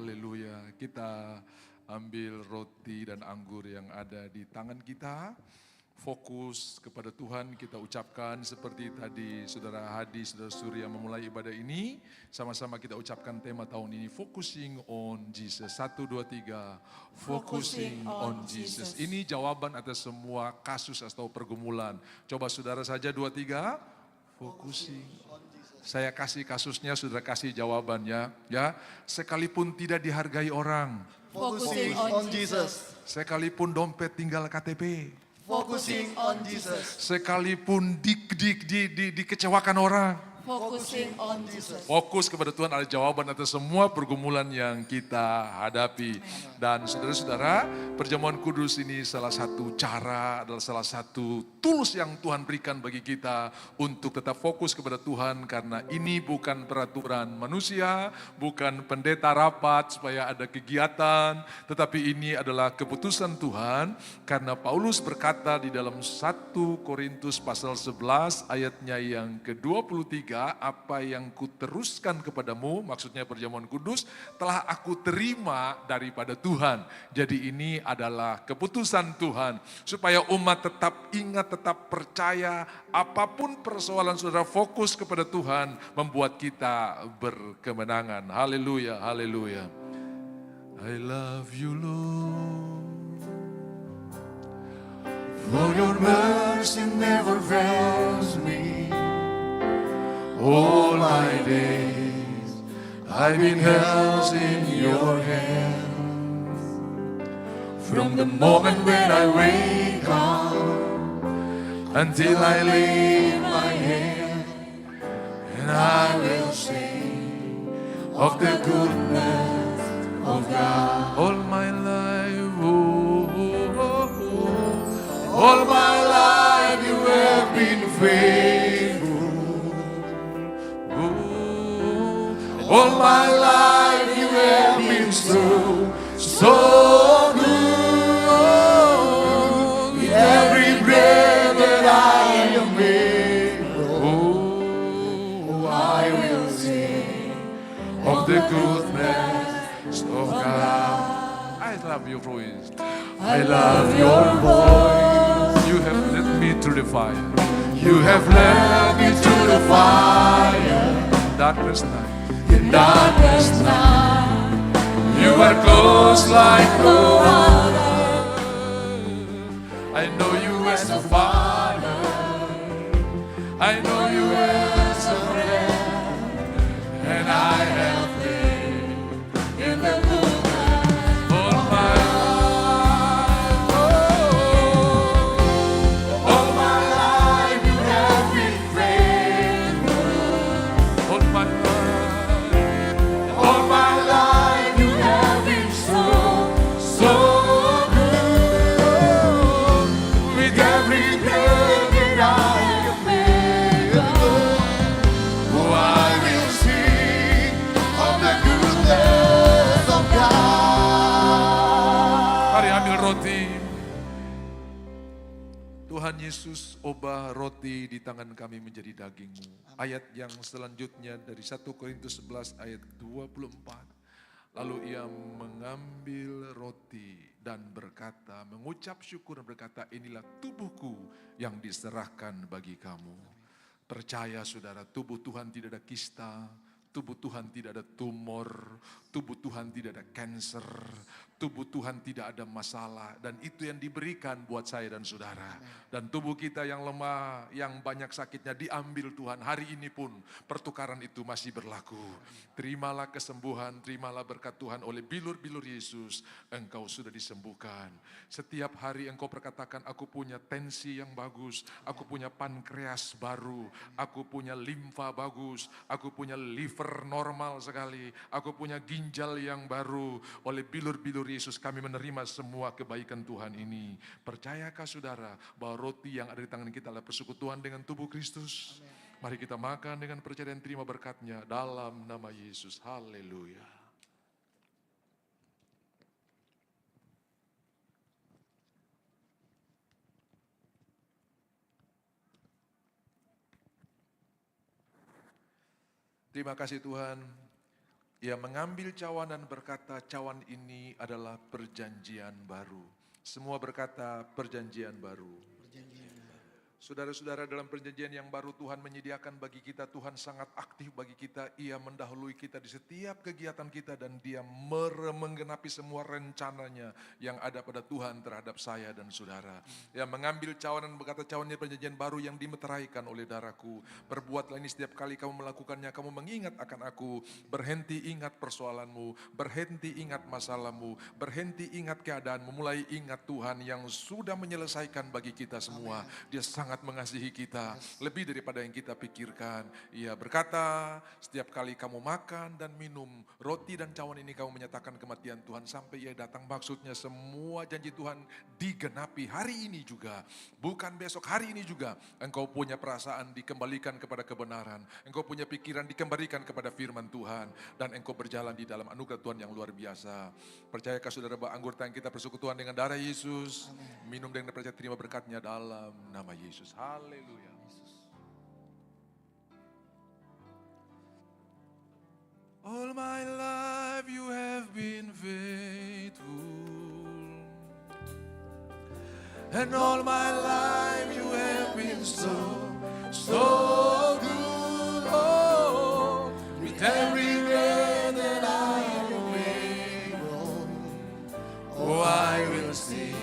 Haleluya. Kita ambil roti dan anggur yang ada di tangan kita. Fokus kepada Tuhan, kita ucapkan seperti tadi Saudara Hadi, Saudara Surya memulai ibadah ini. Sama-sama kita ucapkan tema tahun ini, Focusing on Jesus. 1, 2, 3. Focusing on Jesus. Ini jawaban atas semua kasus atau pergumulan. Coba saudara saja 2, 3. Focusing on Jesus. Saya kasih kasusnya, saudara kasih jawabannya. Ya, sekalipun tidak dihargai orang. Focusing on Jesus. Sekalipun dompet tinggal KTP. Focusing on Jesus. Sekalipun dikecewakan orang. Focusing on Jesus. Fokus kepada Tuhan ada jawaban atas semua pergumulan yang kita hadapi. Dan saudara-saudara, perjamuan kudus ini salah satu cara, adalah salah satu tools yang Tuhan berikan bagi kita untuk tetap fokus kepada Tuhan. Karena ini bukan peraturan manusia, bukan pendeta rapat supaya ada kegiatan. Tetapi ini adalah keputusan Tuhan. Karena Paulus berkata di dalam 1 Korintus pasal 11 ayatnya yang ke-23, apa yang kuteruskan kepadamu, maksudnya perjamuan kudus, telah aku terima daripada Tuhan. Jadi ini adalah keputusan Tuhan, supaya umat tetap ingat, tetap percaya, apapun persoalan saudara fokus kepada Tuhan, membuat kita berkemenangan. Haleluya, haleluya. I love you Lord, for your mercy never fails me. All my days I've been held in your hands. From the moment when I wake up until I lay my head, and I will sing of the goodness of God. All my life, all my life you have been faithful. All my life you have been so good. With every breath that I am able, I will sing of the goodness of God. I love your voice. I love your voice. You have led me through the fire. You have led me through the fire. Darkness night. In darkness night, you are close like no other. I know you as a father, I know you as a friend, and I have been in the goodness all my life. Oh, all my life you have been faithful. All my life. All my life you have been so good. With every breath that I am able, oh, I will sing of the goodness of God. Mari ambil roti. Tuhan Yesus, ubah roti di tangan kami menjadi daging-Mu. Ayat yang selanjutnya dari 1 Korintus 11 ayat 24. Lalu ia mengambil roti dan berkata, mengucap syukur dan berkata, inilah tubuhku yang diserahkan bagi kamu. Percaya saudara, tubuh Tuhan tidak ada kista, tubuh Tuhan tidak ada tumor, tubuh Tuhan tidak ada cancer, tubuh Tuhan tidak ada masalah. Dan itu yang diberikan buat saya dan saudara. Dan tubuh kita yang lemah, yang banyak sakitnya diambil Tuhan. Hari ini pun pertukaran itu masih berlaku. Terimalah kesembuhan, terimalah berkat Tuhan oleh bilur-bilur Yesus. Engkau sudah disembuhkan. Setiap hari engkau perkatakan, aku punya tensi yang bagus, aku punya pankreas baru, aku punya limfa bagus, aku punya liver normal sekali, aku punya ginjal yang baru. Oleh bilur-bilur Yesus kami menerima semua kebaikan Tuhan ini. Percayakah saudara bahwa roti yang ada di tangan kita adalah persekutuan dengan tubuh Kristus? Mari kita makan dengan percaya dan terima berkat-Nya dalam nama Yesus. Haleluya. Terima kasih Tuhan. Ia mengambil cawan dan berkata, cawan ini adalah perjanjian baru. Semua berkata perjanjian baru. Saudara-saudara, dalam perjanjian yang baru Tuhan menyediakan bagi kita, Tuhan sangat aktif bagi kita. Ia mendahului kita di setiap kegiatan kita dan Dia menggenapi semua rencananya yang ada pada Tuhan terhadap saya dan saudara. Ia mengambil cawan dan berkata, cawan ini perjanjian baru yang dimeteraikan oleh darahku. Perbuatlah ini setiap kali kamu melakukannya, kamu mengingat akan aku. Berhenti ingat persoalanmu, berhenti ingat masalahmu, berhenti ingat keadaanmu, mulai ingat Tuhan yang sudah menyelesaikan bagi kita semua. Dia sangat mengasihi kita lebih daripada yang kita pikirkan. Ia berkata, setiap kali kamu makan dan minum roti dan cawan ini, kamu menyatakan kematian Tuhan sampai Ia datang. Maksudnya semua janji Tuhan digenapi hari ini juga, bukan besok, hari ini juga. Engkau punya perasaan dikembalikan kepada kebenaran, engkau punya pikiran dikembalikan kepada firman Tuhan, dan engkau berjalan di dalam anugerah Tuhan yang luar biasa. Percayakah saudara bahwa anggota yang kita persekutuan dengan darah Yesus, minum dengan percaya, terima berkatnya dalam nama Yesus. Haleluya. All my life you have been faithful, and all my life you have been so good. Oh, with every day that I am able, oh, I will sing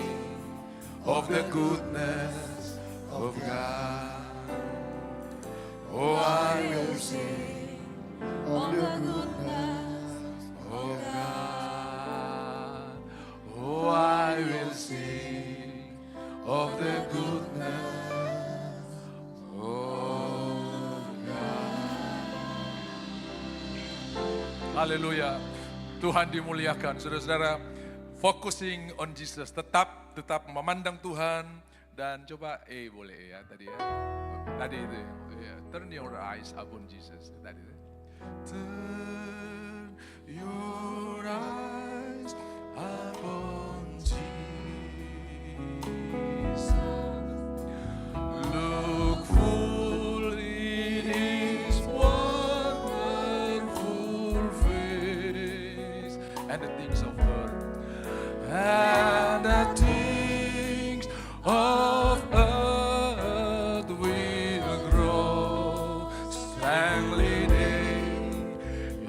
of the goodness of God. Oh, I will sing of the goodness of God. Oh, I will sing of the goodness of God. Haleluya. Tuhan dimuliakan. Saudara-saudara, focusing on Jesus. Tetap memandang Tuhan. Dan coba boleh ya tadi ya. Tadi itu ya. Turn your eyes upon Jesus. Tadi itu. Turn your eyes upon Jesus. Look full in His wonderful face, and the things of earth, and the things of earth will grow strangely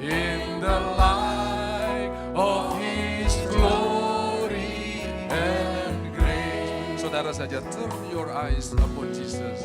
in the light of His glory and grace. Saudara saja, turn your eyes upon Jesus.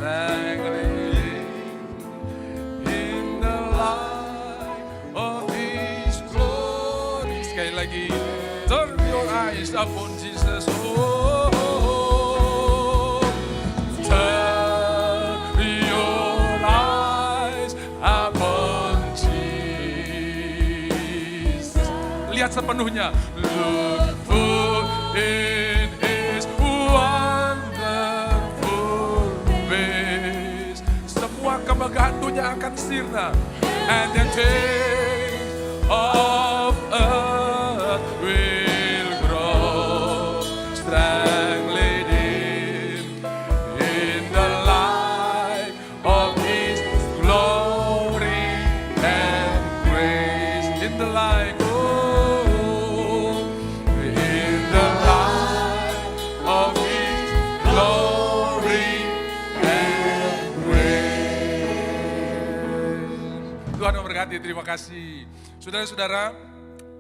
Amen. Sekali lagi, turn your eyes upon Jesus. Oh, turn your eyes upon Jesus. Lihat sepenuhnya. Look full in His wonderful face. Semua kemegahan dunia akan sirna. And the things of earth will grow strangely dim in the light of His glory and grace. In the light, oh, in the light of His glory and grace. Tuhan memberkati, terima kasih. Saudara-saudara,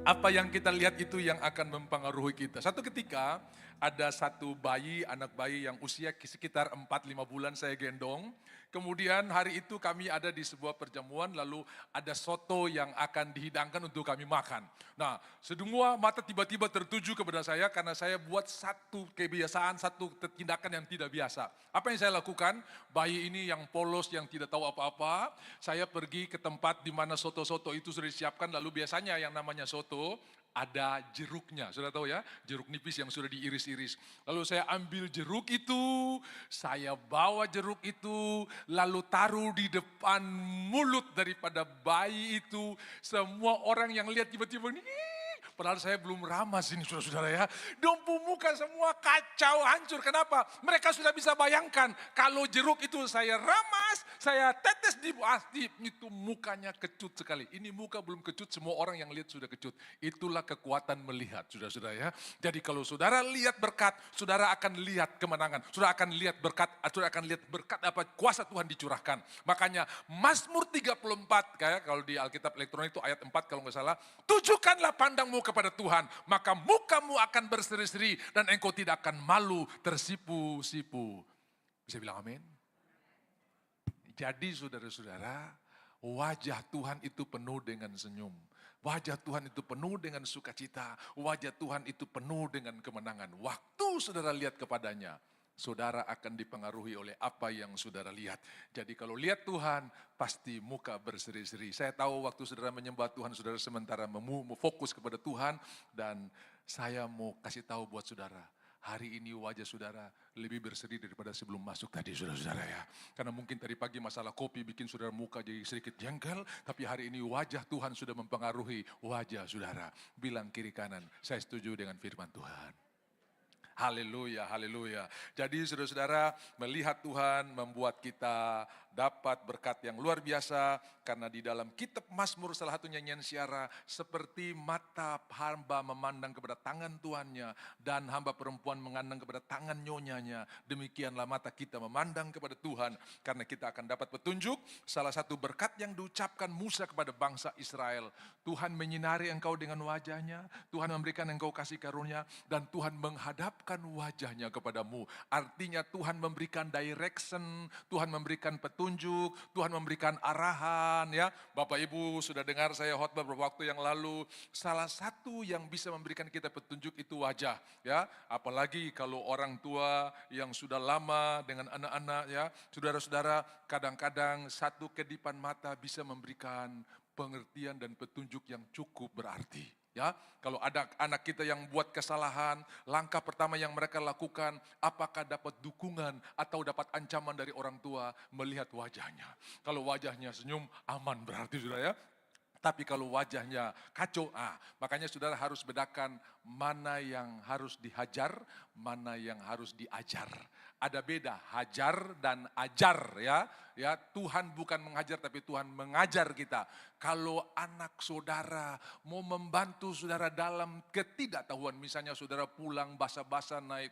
apa yang kita lihat itu yang akan mempengaruhi kita. Satu ketika ada satu bayi, anak bayi yang usia sekitar 4-5 bulan saya gendong. Kemudian hari itu kami ada di sebuah perjamuan, lalu ada soto yang akan dihidangkan untuk kami makan. Nah, semua mata tiba-tiba tertuju kepada saya karena saya buat satu kebiasaan, satu tindakan yang tidak biasa. Apa yang saya lakukan? Bayi ini yang polos, yang tidak tahu apa-apa, saya pergi ke tempat di mana soto-soto itu sudah disiapkan, lalu biasanya yang namanya soto, ada jeruknya, sudah tahu ya, jeruk nipis yang sudah diiris-iris. Lalu saya ambil jeruk itu, saya bawa jeruk itu, lalu taruh di depan mulut daripada bayi itu. Semua orang yang lihat tiba-tiba ini, padahal saya belum ramas ini saudara-saudara ya. Dompu muka semua kacau, hancur. Kenapa? Mereka sudah bisa bayangkan kalau jeruk itu saya ramas, saya tetes di pasti itu mukanya kecut sekali. Ini muka belum kecut, semua orang yang lihat sudah kecut. Itulah kekuatan melihat saudara-saudara ya. Jadi kalau saudara lihat berkat, saudara akan lihat kemenangan. Saudara akan lihat berkat, saudara akan lihat berkat apa kuasa Tuhan dicurahkan. Makanya Mazmur 34 kayak kalau di Alkitab elektronik itu ayat 4 kalau nggak salah, tujukanlah pandangmu kepada Tuhan, maka mukamu akan berseri-seri dan engkau tidak akan malu tersipu-sipu. Bisa bilang amin? Jadi saudara-saudara, wajah Tuhan itu penuh dengan senyum. Wajah Tuhan itu penuh dengan sukacita. Wajah Tuhan itu penuh dengan kemenangan. Waktu saudara lihat kepadanya, saudara akan dipengaruhi oleh apa yang saudara lihat. Jadi kalau lihat Tuhan, pasti muka berseri-seri. Saya tahu waktu saudara menyembah Tuhan, saudara sementara fokus kepada Tuhan. Dan saya mau kasih tahu buat saudara, hari ini wajah saudara lebih berseri daripada sebelum masuk tadi saudara-saudara ya. Karena mungkin tadi pagi masalah kopi bikin saudara muka jadi sedikit jengkel. Tapi hari ini wajah Tuhan sudah mempengaruhi wajah saudara. Bilang kiri kanan, saya setuju dengan firman Tuhan. Haleluya, haleluya. Jadi saudara-saudara, melihat Tuhan membuat kita dapat berkat yang luar biasa. Karena di dalam kitab Mazmur salah satu nyanyian Syara, seperti mata hamba memandang kepada tangan tuannya dan hamba perempuan memandang kepada tangan nyonyanya. Demikianlah mata kita memandang kepada Tuhan karena kita akan dapat petunjuk. Salah satu berkat yang diucapkan Musa kepada bangsa Israel. Tuhan menyinari engkau dengan wajahnya, Tuhan memberikan engkau kasih karunia dan Tuhan menghadapkan wajahnya kepadamu. Artinya Tuhan memberikan direction, Tuhan memberikan petunjuk, Tuhan memberikan arahan ya. Bapak Ibu sudah dengar saya khotbah beberapa waktu yang lalu, salah satu yang bisa memberikan kita petunjuk itu wajah ya. Apalagi kalau orang tua yang sudah lama dengan anak-anak ya. Saudara-saudara, kadang-kadang satu kedipan mata bisa memberikan pengertian dan petunjuk yang cukup berarti. Ya, kalau ada anak kita yang buat kesalahan, langkah pertama yang mereka lakukan, apakah dapat dukungan atau dapat ancaman dari orang tua, melihat wajahnya. Kalau wajahnya senyum, aman berarti saudara ya. Tapi kalau wajahnya kacau, makanya saudara harus bedakan mana yang harus dihajar, mana yang harus diajar. Ada beda, hajar dan ajar ya. Ya, Tuhan bukan mengajar tapi Tuhan mengajar kita. Kalau anak saudara mau membantu saudara dalam ketidaktahuan, misalnya saudara pulang basah-basah naik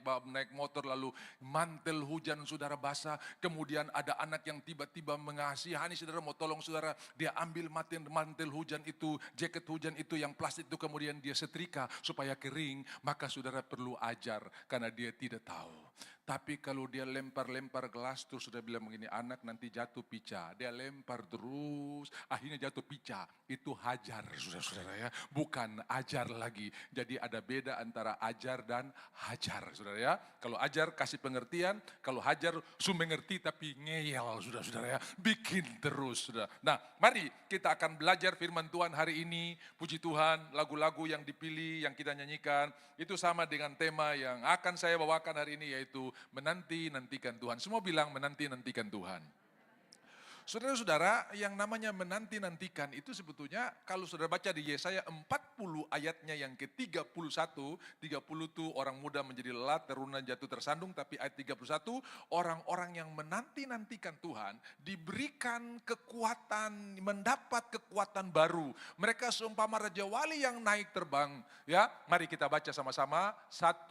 motor lalu mantel hujan saudara basah, kemudian ada anak yang tiba-tiba mengasihani saudara, mau tolong saudara, dia ambil mantel hujan itu, jaket hujan itu yang plastik itu kemudian dia setrika supaya kering, maka saudara perlu ajar karena dia tidak tahu. Tapi kalau dia lempar-lempar gelas terus sudah bilang begini, anak nanti jatuh pica. Dia lempar terus, akhirnya jatuh pica. Itu hajar saudara-saudara ya, bukan ajar lagi. Jadi ada beda antara ajar dan hajar saudara ya. Kalau ajar kasih pengertian, kalau hajar mengerti tapi ngeyel saudara-saudara ya. Bikin terus saudara. Nah mari kita akan belajar firman Tuhan hari ini. Puji Tuhan, lagu-lagu yang dipilih, yang kita nyanyikan, itu sama dengan tema yang akan saya bawakan hari ini, yaitu menanti-nantikan Tuhan. Semua bilang menanti-nantikan Tuhan. Saudara-saudara, yang namanya menanti-nantikan itu sebetulnya kalau saudara baca di Yesaya 40 ayatnya yang ke-31, 30 itu orang muda menjadi lelah, teruna jatuh tersandung, tapi ayat 31, orang-orang yang menanti-nantikan Tuhan diberikan kekuatan, mendapat kekuatan baru. Mereka seumpama Raja Wali yang naik terbang. Ya, mari kita baca sama-sama, 1,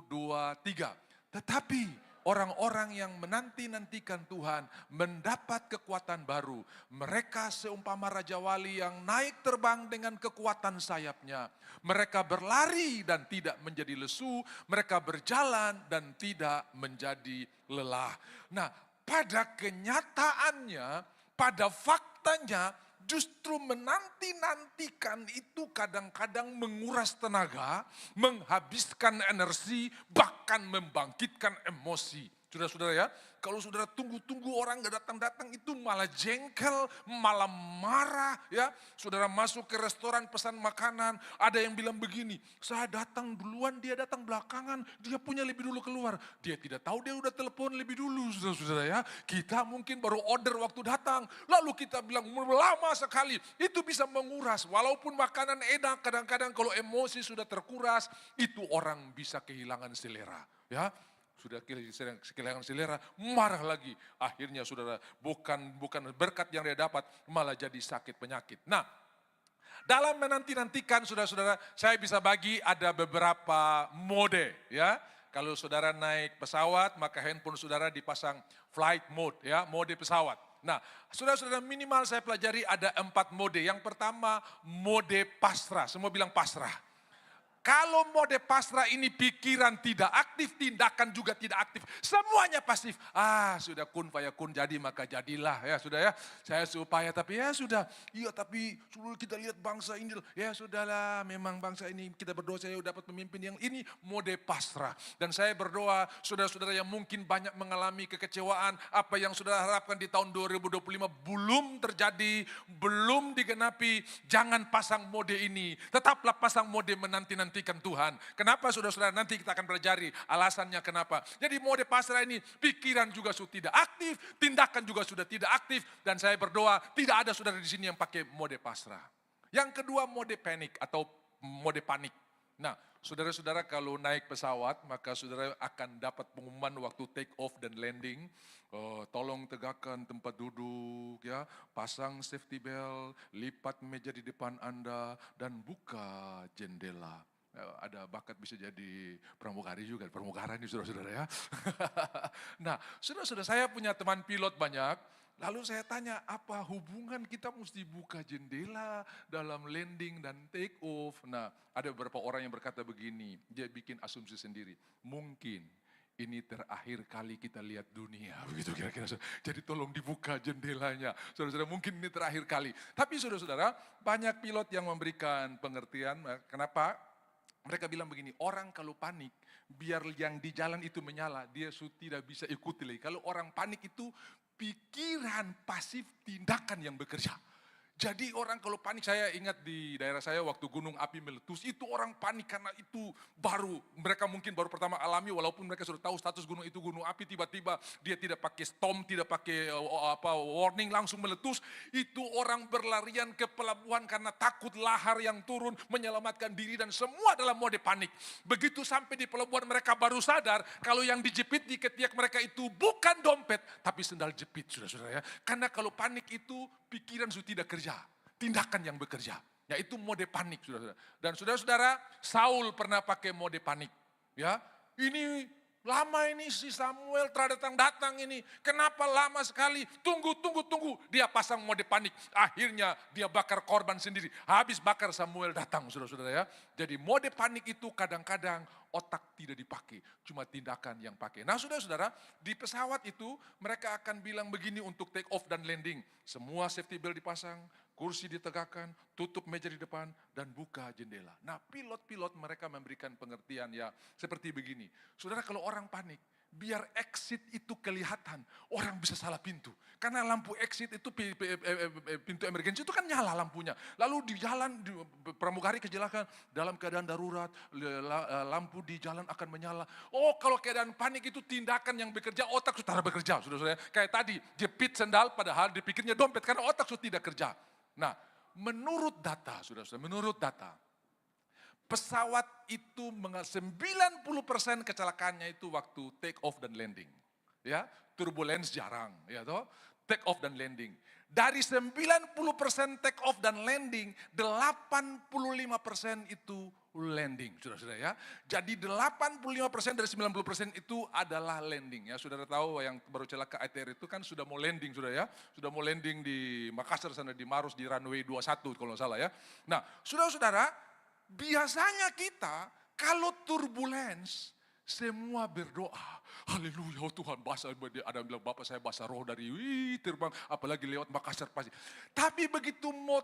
2, 3. Tetapi orang-orang yang menanti-nantikan Tuhan mendapat kekuatan baru. Mereka seumpama Raja Wali yang naik terbang dengan kekuatan sayapnya. Mereka berlari dan tidak menjadi lesu, mereka berjalan dan tidak menjadi lelah. Nah, pada kenyataannya, pada faktanya, justru menanti-nantikan itu kadang-kadang menguras tenaga, menghabiskan energi, bahkan membangkitkan emosi. Saudara-saudara ya, kalau saudara tunggu-tunggu orang gak datang-datang itu malah jengkel, malah marah ya. Saudara masuk ke restoran pesan makanan, ada yang bilang begini, saya datang duluan, dia datang belakangan, dia punya lebih dulu keluar. Dia tidak tahu dia udah telepon lebih dulu, saudara-saudara ya. Kita mungkin baru order waktu datang, lalu kita bilang lama sekali. Itu bisa menguras, walaupun makanan enak, kadang-kadang kalau emosi sudah terkuras, itu orang bisa kehilangan selera ya. Sudah kehilangan selera, marah lagi. Akhirnya saudara, bukan berkat yang dia dapat, malah jadi sakit penyakit. Nah, dalam menanti-nantikan saudara-saudara, saya bisa bagi ada beberapa mode ya. Kalau saudara naik pesawat, maka handphone saudara dipasang flight mode ya, mode pesawat. Nah, saudara-saudara, minimal saya pelajari ada 4 mode. Yang pertama, mode pasrah. Semua bilang pasrah. Kalau mode pasrah ini pikiran tidak aktif, tindakan juga tidak aktif. Semuanya pasif. Sudah kun fayakun, jadi maka jadilah ya sudah ya. Saya supaya tapi ya sudah. Iya tapi suruh kita lihat bangsa ini. Ya sudahlah, memang bangsa ini kita berdoa saya dapat pemimpin yang ini mode pasrah. Dan saya berdoa saudara-saudara yang mungkin banyak mengalami kekecewaan. Apa yang saudara harapkan di tahun 2025 belum terjadi, belum digenapi. Jangan pasang mode ini. Tetaplah pasang mode menanti-nantikan Tuhan. Kenapa saudara-saudara? Nanti kita akan pelajari alasannya kenapa. Jadi mode pasrah ini pikiran juga sudah tidak aktif, tindakan juga sudah tidak aktif. Dan saya berdoa tidak ada saudara di sini yang pakai mode pasrah. Yang kedua mode panik atau mode panik. Nah, saudara-saudara kalau naik pesawat maka saudara akan dapat pengumuman waktu take off dan landing. Tolong tegakkan tempat duduk ya, pasang safety belt, lipat meja di depan Anda dan buka jendela. Ada bakat bisa jadi pramugari juga, pramugara ini saudara-saudara ya. Nah, saudara-saudara saya punya teman pilot banyak, lalu saya tanya apa hubungan kita mesti buka jendela dalam landing dan take off. Nah, ada beberapa orang yang berkata begini, dia bikin asumsi sendiri, mungkin ini terakhir kali kita lihat dunia, begitu kira-kira. Jadi tolong dibuka jendelanya. Saudara-saudara, mungkin ini terakhir kali. Tapi saudara-saudara, banyak pilot yang memberikan pengertian, kenapa? Mereka bilang begini, orang kalau panik, biar yang di jalan itu menyala, dia tidak bisa ikuti lagi. Kalau orang panik itu pikiran pasif, tindakan yang bekerja. Jadi orang kalau panik, saya ingat di daerah saya waktu gunung api meletus, itu orang panik karena itu mereka mungkin baru pertama alami, walaupun mereka sudah tahu status gunung itu gunung api, tiba-tiba dia tidak pakai storm, tidak pakai warning, langsung meletus. Itu orang berlarian ke pelabuhan karena takut lahar yang turun, menyelamatkan diri dan semua dalam mode panik. Begitu sampai di pelabuhan mereka baru sadar, kalau yang dijepit di ketiak mereka itu bukan dompet, tapi sendal jepit, saudara-saudara ya. Karena kalau panik itu pikiran sudah tidak kerja. Tindakan yang bekerja, yaitu mode panik, saudara-saudara. Dan saudara-saudara, Saul pernah pakai mode panik. Ya, ini lama ini si Samuel datang ini. Kenapa lama sekali? Tunggu. Dia pasang mode panik. Akhirnya dia bakar korban sendiri. Habis bakar Samuel datang, saudara-saudara ya. Jadi mode panik itu kadang-kadang otak tidak dipakai, cuma tindakan yang pakai. Nah saudara-saudara, di pesawat itu mereka akan bilang begini untuk take off dan landing. Semua safety belt dipasang, kursi ditegakkan, tutup meja di depan, dan buka jendela. Nah pilot-pilot mereka memberikan pengertian ya seperti begini. Saudara kalau orang panik, biar exit itu kelihatan, orang bisa salah pintu. Karena lampu exit itu, pintu emergency itu kan nyala lampunya. Lalu di jalan, pramugari kecelakaan, dalam keadaan darurat, lampu di jalan akan menyala. Oh kalau keadaan panik itu tindakan yang bekerja, otak sudah bekerja. Saudara-saudara, kayak tadi, jepit sendal padahal dipikirnya dompet, karena otak sudah tidak kerja. Nah, menurut data, saudara-saudara, menurut data, pesawat itu 90% kecelakaannya itu waktu take off dan landing. Ya, turbulence jarang, ya toh. Take off dan landing. Dari 90% take off dan landing, 85% itu landing, saudara-saudara ya. Jadi 85% dari 90% itu adalah landing ya. Saudara tahu yang baru celaka ATR itu kan sudah mau landing, saudara ya. Sudah mau landing di Makassar sana, di Maros, di runway 21 kalau nggak salah ya. Nah, saudara-saudara, biasanya kita kalau turbulence, semua berdoa. Haleluya, oh Tuhan, bahasa, ada yang bilang, Bapak saya bahasa roh dari terbang, apalagi lewat Makassar pasti. Tapi begitu mau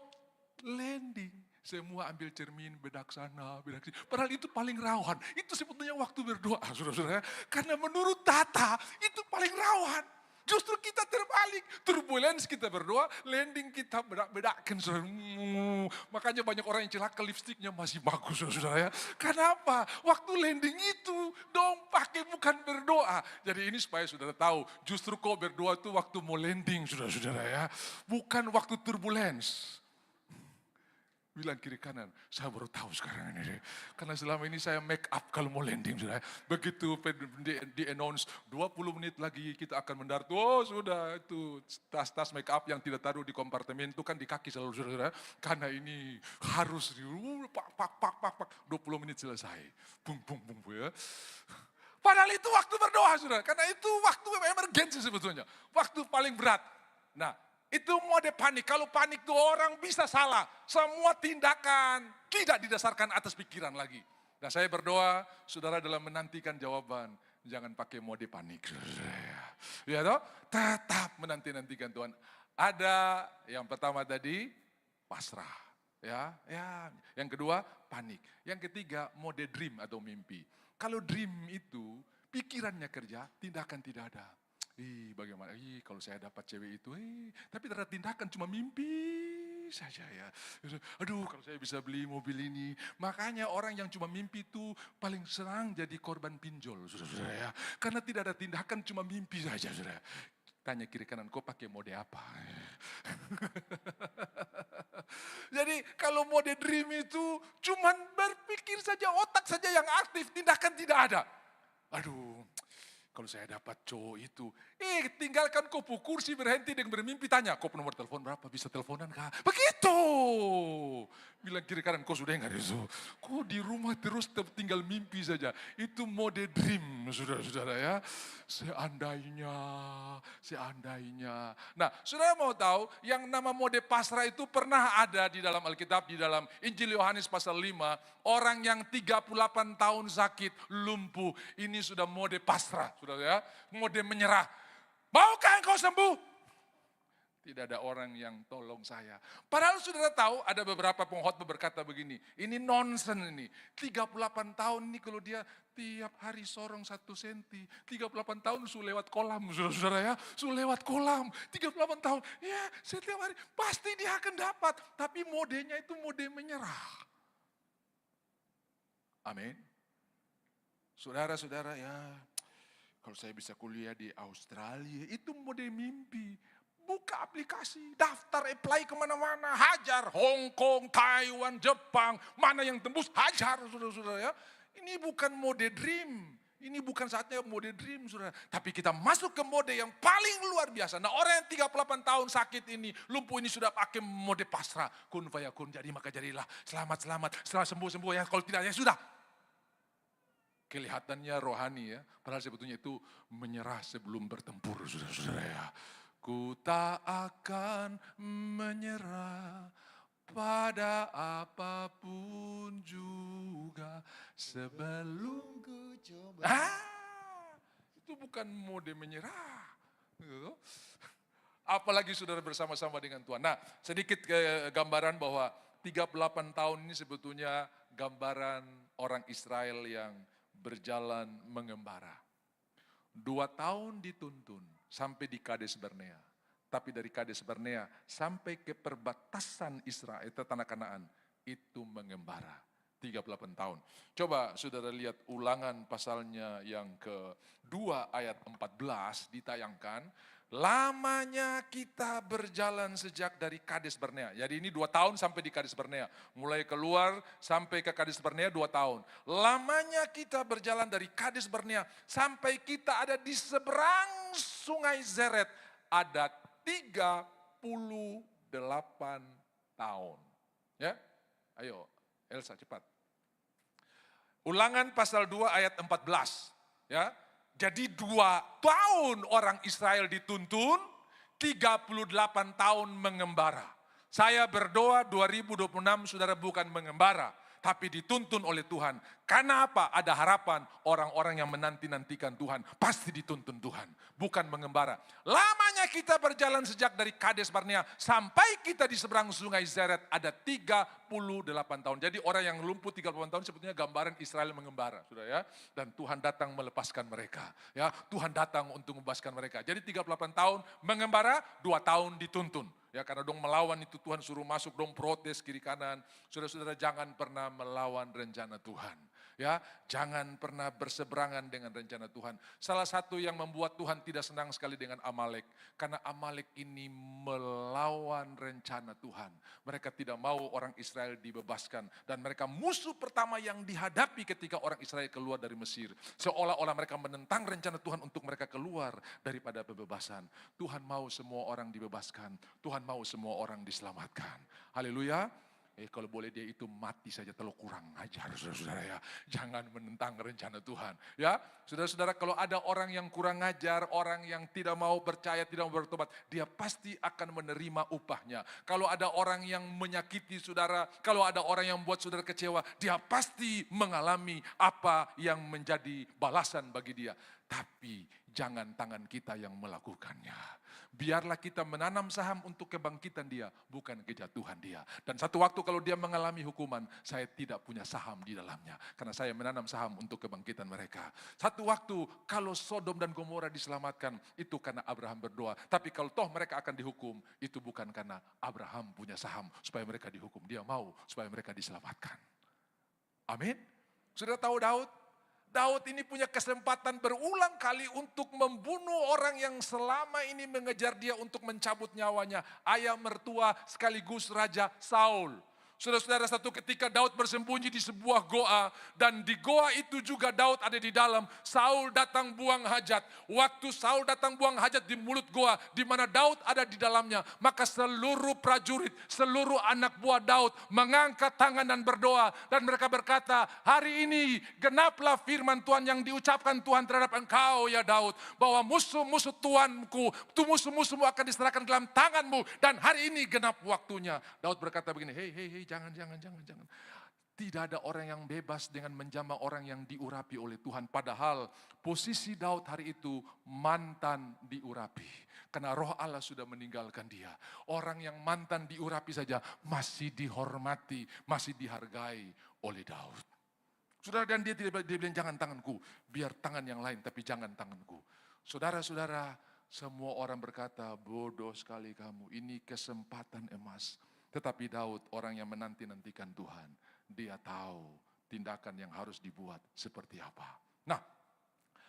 landing, semua ambil cermin, bedak sana, bedak sini. Padahal itu paling rawan. Itu sebetulnya waktu berdoa, saudara-saudara. Karena menurut data, itu paling rawan. Justru kita terbalik. Turbulence kita berdoa, landing kita bedak-bedakan. Makanya banyak orang yang celaka lipstiknya masih bagus, saudara ya. Kenapa? Waktu landing itu dong pakai bukan berdoa. Jadi ini supaya saudara tahu, justru kau berdoa itu waktu mau landing, saudara-saudara ya. Bukan waktu turbulence. Bilang kiri kanan, saya baru tahu sekarang ini. Karena selama ini saya make up kalau mau landing. Saudara. Begitu di-announce 20 menit lagi kita akan mendarat. Oh sudah itu tas-tas make up yang tidak taruh di kompartemen itu kan di kaki selalu saudara. Karena ini harus pak, 20 menit selesai. Bung ya. Padahal itu waktu berdoa saudara. Karena itu waktu emergensi sebetulnya. Waktu paling berat. Nah, itu mode panik. Kalau panik tuh orang bisa salah. Semua tindakan tidak didasarkan atas pikiran lagi. Nah saya berdoa, saudara dalam menantikan jawaban. Jangan pakai mode panik. Ya toh? Tetap menanti-nantikan Tuhan. Ada yang pertama tadi, pasrah. Ya. Yang kedua, panik. Yang ketiga, mode dream atau mimpi. Kalau dream itu, pikirannya kerja, tindakan tidak ada. Bagaimana? Kalau saya dapat cewek itu, tapi tidak ada tindakan, cuma mimpi saja ya. Aduh, kalau saya bisa beli mobil ini. Makanya orang yang cuma mimpi itu paling senang jadi korban pinjol, saudara ya. Karena tidak ada tindakan, cuma mimpi saja, saudara. Tanya kiri kanan, kau pakai mode apa? Jadi kalau mode dream itu cuma berpikir saja, otak saja yang aktif, tindakan tidak ada. Aduh. Kalau saya dapat cowok itu, tinggalkan kopu kursi berhenti dengan bermimpi tanya, kau nomor telepon berapa, bisa teleponan kah? Begitu. Bilang kiri kanan, kau sudah dengar itu. Kau di rumah terus tinggal mimpi saja. Itu mode dream, saudara-saudara ya. Seandainya. Nah, saudara mau tahu, yang nama mode pasrah itu pernah ada di dalam Alkitab, di dalam Injil Yohanes pasal 5. Orang yang 38 tahun sakit, lumpuh. Ini sudah mode pasrah, saudara ya. Mode menyerah. Maukah engkau sembuh? Tidak ada orang yang tolong saya. Padahal saudara tahu ada beberapa pengkhotbah berkata begini. Ini nonsen ini. 38 tahun ini kalau dia tiap hari sorong 1 senti. 38 tahun sudah lewat kolam saudara-saudara ya. Sudah lewat kolam. 38 tahun. Ya setiap hari pasti dia akan dapat. Tapi modenya itu mode menyerah. Amin. Saudara-saudara ya. Kalau saya bisa kuliah di Australia itu mode mimpi. Buka aplikasi, daftar, apply kemana-mana, hajar. Hong Kong, Taiwan, Jepang, mana yang tembus, hajar saudara-saudara ya. Ini bukan mode dream, ini bukan saatnya mode dream saudara. Tapi kita masuk ke mode yang paling luar biasa. Nah orang yang 38 tahun sakit ini, lumpuh ini sudah pakai mode pasrah. Kun fayakun, jadi maka jadilah, selamat, setelah sembuh ya, kalau tidak ya sudah. Kelihatannya rohani ya, padahal sebetulnya itu menyerah sebelum bertempur saudara-saudara ya. Ku tak akan menyerah pada apapun juga sebelum ku coba. Itu bukan mode menyerah. Apalagi saudara bersama-sama dengan Tuhan. Nah, sedikit gambaran bahwa 38 tahun ini sebetulnya gambaran orang Israel yang berjalan mengembara. 2 tahun dituntun sampai di Kades Barnea. Tapi dari Kades Barnea sampai ke perbatasan Israel, tanah Kanaan, itu mengembara. 38 tahun. Coba saudara lihat ulangan pasalnya yang ke-2 ayat 14 ditayangkan. Lamanya kita berjalan sejak dari Kades Barnea. Jadi ini 2 tahun sampai di Kades Barnea. Mulai keluar sampai ke Kades Barnea 2 tahun. Lamanya kita berjalan dari Kades Barnea sampai kita ada di seberang sungai Zeret. Ada 38 tahun. Ya, ayo Elsa cepat. Ulangan pasal 2 ayat 14. Ya. Jadi 2 tahun orang Israel dituntun, 38 tahun mengembara. Saya berdoa 2026 saudara bukan mengembara, tapi dituntun oleh Tuhan. Karena apa? Ada harapan orang-orang yang menanti-nantikan Tuhan. Pasti dituntun Tuhan, bukan mengembara. Lamanya kita berjalan sejak dari Kades Barnea sampai kita di seberang sungai Zeret ada 38 tahun. Jadi orang yang lumpuh 38 tahun sebetulnya gambaran Israel mengembara. Sudah ya. Dan Tuhan datang melepaskan mereka. Ya, Tuhan datang untuk membebaskan mereka. Jadi 38 tahun mengembara, 2 tahun dituntun. Ya, karena dong melawan itu Tuhan suruh masuk, dong protes kiri kanan. Saudara-saudara jangan pernah melawan rencana Tuhan. Ya, jangan pernah berseberangan dengan rencana Tuhan. Salah satu yang membuat Tuhan tidak senang sekali dengan Amalek, karena Amalek ini melawan rencana Tuhan. Mereka tidak mau orang Israel dibebaskan, dan mereka musuh pertama yang dihadapi ketika orang Israel keluar dari Mesir. Seolah-olah mereka menentang rencana Tuhan untuk mereka keluar daripada pembebasan. Tuhan mau semua orang dibebaskan, Tuhan mau semua orang diselamatkan. Haleluya. Kalau boleh dia itu mati saja, terlalu kurang ajar saudara-saudara ya. Jangan menentang rencana Tuhan. Ya, saudara-saudara, kalau ada orang yang kurang ajar, orang yang tidak mau percaya, tidak mau bertobat, dia pasti akan menerima upahnya. Kalau ada orang yang menyakiti saudara, kalau ada orang yang membuat saudara kecewa, dia pasti mengalami apa yang menjadi balasan bagi dia. Tapi jangan tangan kita yang melakukannya. Biarlah kita menanam saham untuk kebangkitan dia, bukan kejatuhan dia. Dan satu waktu kalau dia mengalami hukuman, saya tidak punya saham di dalamnya. Karena saya menanam saham untuk kebangkitan mereka. Satu waktu kalau Sodom dan Gomora diselamatkan, itu karena Abraham berdoa. Tapi kalau toh mereka akan dihukum, itu bukan karena Abraham punya saham supaya mereka dihukum. Dia mau supaya mereka diselamatkan. Amin. Sudah tahu Daud? Daud ini punya kesempatan berulang kali untuk membunuh orang yang selama ini mengejar dia untuk mencabut nyawanya. Ayah mertua sekaligus Raja Saul. Saudara-saudara, satu ketika Daud bersembunyi di sebuah goa, dan di goa itu juga Daud ada di dalam. Saul datang buang hajat. Waktu Saul datang buang hajat di mulut goa, di mana Daud ada di dalamnya, maka seluruh prajurit, seluruh anak buah Daud mengangkat tangan dan berdoa, dan mereka berkata, hari ini genaplah firman Tuhan yang diucapkan Tuhan terhadap engkau ya Daud, bahwa musuh-musuh Tuanku, musuh-musuhmu akan diserahkan dalam tanganmu, dan hari ini genap waktunya. Daud berkata begini, hei, jangan. Tidak ada orang yang bebas dengan menjamah orang yang diurapi oleh Tuhan. Padahal posisi Daud hari itu mantan diurapi. Karena roh Allah sudah meninggalkan dia. Orang yang mantan diurapi saja masih dihormati, masih dihargai oleh Daud. Saudara, dan dia bilang jangan tanganku, biar tangan yang lain tapi jangan tanganku. Saudara-saudara, semua orang berkata bodoh sekali kamu, ini kesempatan emas. Tetapi Daud orang yang menanti-nantikan Tuhan. Dia tahu tindakan yang harus dibuat seperti apa. Nah,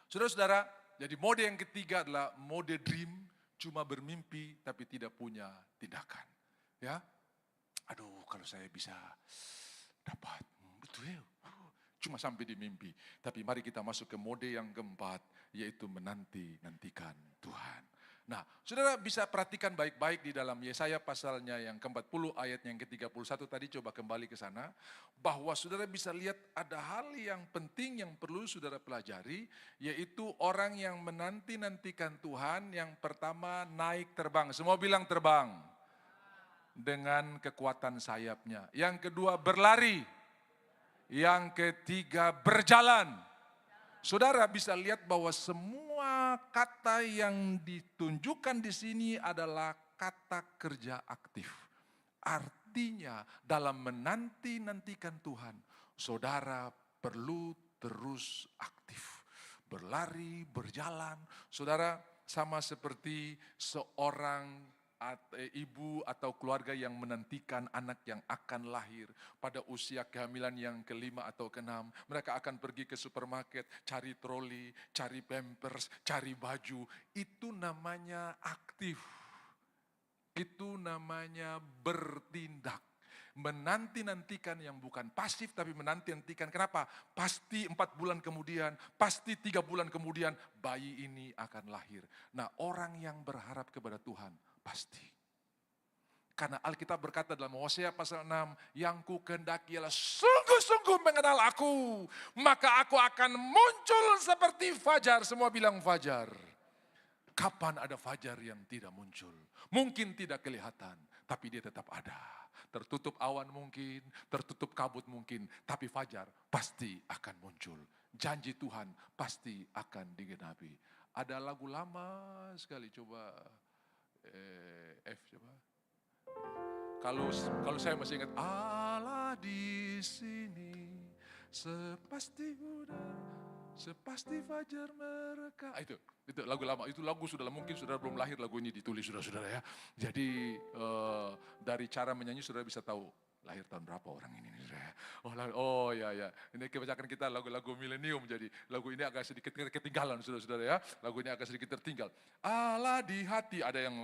saudara-saudara, jadi mode yang ketiga adalah mode dream, cuma bermimpi tapi tidak punya tindakan. Ya, aduh kalau saya bisa dapat, betul ya, cuma sampai di mimpi. Tapi mari kita masuk ke mode yang keempat, yaitu menanti-nantikan Tuhan. Nah, saudara bisa perhatikan baik-baik di dalam Yesaya pasalnya yang ke-40 ayat yang ke-31 tadi, coba kembali ke sana. Bahwa saudara bisa lihat ada hal yang penting yang perlu saudara pelajari, yaitu orang yang menanti-nantikan Tuhan. Yang pertama naik terbang, semua bilang terbang. Dengan kekuatan sayapnya. Yang kedua berlari. Yang ketiga berjalan. Saudara bisa lihat bahwa semua kata yang ditunjukkan di sini adalah kata kerja aktif. Artinya dalam menanti-nantikan Tuhan, saudara perlu terus aktif. Berlari, berjalan. Saudara sama seperti seorang ibu atau keluarga yang menantikan anak yang akan lahir pada usia kehamilan yang ke-5 atau ke-6. Mereka akan pergi ke supermarket, cari troli, cari pampers, cari baju. Itu namanya aktif. Itu namanya bertindak. Menanti-nantikan yang bukan pasif tapi menanti-nantikan. Kenapa? Pasti 4 bulan kemudian, pasti 3 bulan kemudian bayi ini akan lahir. Nah, orang yang berharap kepada Tuhan pasti. Karena Alkitab berkata dalam Hosea pasal 6, yang ku kehendaki ialah sungguh-sungguh mengenal aku, maka aku akan muncul seperti fajar. Semua bilang fajar. Kapan ada fajar yang tidak muncul? Mungkin tidak kelihatan, tapi dia tetap ada. Tertutup awan mungkin, tertutup kabut mungkin, tapi fajar pasti akan muncul. Janji Tuhan pasti akan digenapi. Ada lagu lama sekali, coba F coba. Kalau saya masih ingat, Allah di sini sepasti udara, sepasti fajar mereka. Itu lagu lama, itu lagu sudah mungkin saudara belum lahir lagu ini ditulis saudara ya. Jadi dari cara menyanyi saudara bisa tahu lahir tahun berapa orang ini saudara. Oh ya, ini kebanyakan kita lagu-lagu milenium, jadi lagu ini agak sedikit ketinggalan saudara ya. Lagu ini agak sedikit tertinggal. Allah di hati, ada yang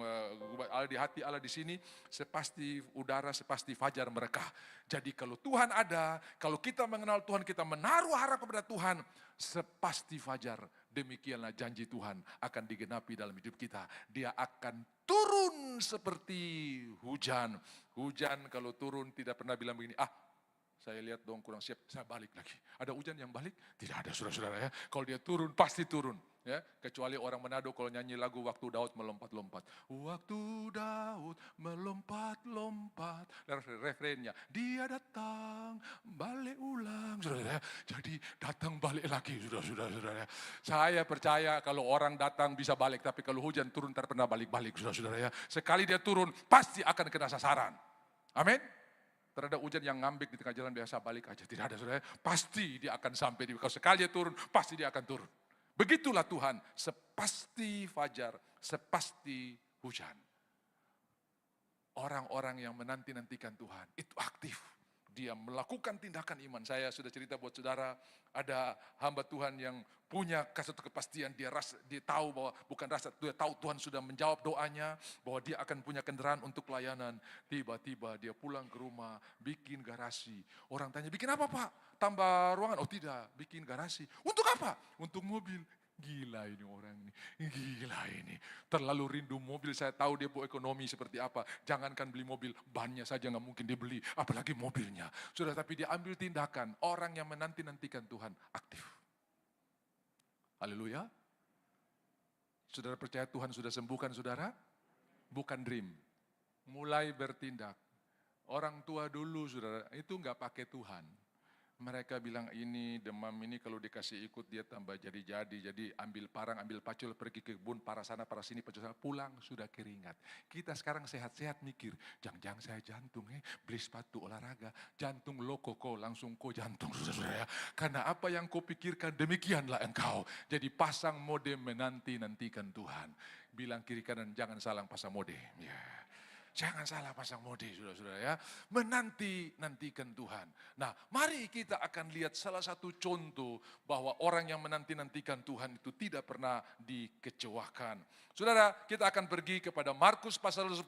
Allah di hati, Allah di sini, sepasti udara, sepasti fajar mereka. Jadi kalau Tuhan ada, kalau kita mengenal Tuhan, kita menaruh harap kepada Tuhan, sepasti fajar. Demikianlah janji Tuhan akan digenapi dalam hidup kita. Dia akan turun seperti hujan. Hujan kalau turun tidak pernah bilang begini, saya lihat dong kurang siap, saya balik lagi. Ada hujan yang balik? Tidak ada saudara-saudara ya. Kalau dia turun, pasti turun. Ya, kecuali orang Manado kalau nyanyi lagu Waktu Daud Melompat-Lompat. Waktu Daud melompat-lompat. Refrennya, dia datang balik ulang. Saudara, jadi datang balik lagi saudara-saudara. Saya percaya kalau orang datang bisa balik, tapi kalau hujan turun tak pernah balik-balik saudara-saudara ya. Sekali dia turun pasti akan kena sasaran. Amin. Terhadap hujan yang ngambek di tengah jalan biasa balik aja. Tidak ada saudara, pasti dia akan sampai. Kalau sekali dia turun, pasti dia akan turun. Begitulah Tuhan, sepasti fajar, sepasti hujan. Orang-orang yang menanti-nantikan Tuhan, itu aktif. Dia melakukan tindakan iman. Saya sudah cerita buat saudara, ada hamba Tuhan yang punya satu kepastian, dia tahu bahwa dia tahu Tuhan sudah menjawab doanya, bahwa dia akan punya kendaraan untuk pelayanan. Tiba-tiba dia pulang ke rumah, bikin garasi. Orang tanya, bikin apa Pak? Tambah ruangan? Oh tidak, bikin garasi. Untuk apa? Untuk mobil. Gila ini orang ini, gila ini. Terlalu rindu mobil, saya tahu dia bu ekonomi seperti apa. Jangankan beli mobil, bannya saja nggak mungkin dia beli, apalagi mobilnya. Sudah, tapi dia ambil tindakan. Orang yang menanti-nantikan Tuhan aktif. Haleluya. Saudara percaya Tuhan sudah sembuhkan saudara? Bukan dream. Mulai bertindak. Orang tua dulu saudara, itu nggak pakai Tuhan. Mereka bilang ini demam ini kalau dikasih ikut dia tambah jadi-jadi. Jadi ambil parang, ambil pacul, pergi ke kebun, para sana, para sini, pacul sana, pulang sudah keringat. Kita sekarang sehat-sehat mikir, jangan-jangan saya jantung, beli sepatu olahraga, jantung lo koko, langsung ko jantung, saudara ya. Karena apa yang kau pikirkan demikianlah engkau. Jadi pasang mode menanti-nantikan Tuhan. Bilang kiri kanan, jangan salah pasang mode. Ya. Jangan salah pasang mode, saudara-saudara ya. Menanti-nantikan Tuhan. Nah, mari kita akan lihat salah satu contoh bahwa orang yang menanti-nantikan Tuhan itu tidak pernah dikecewakan. Saudara, kita akan pergi kepada Markus pasal 10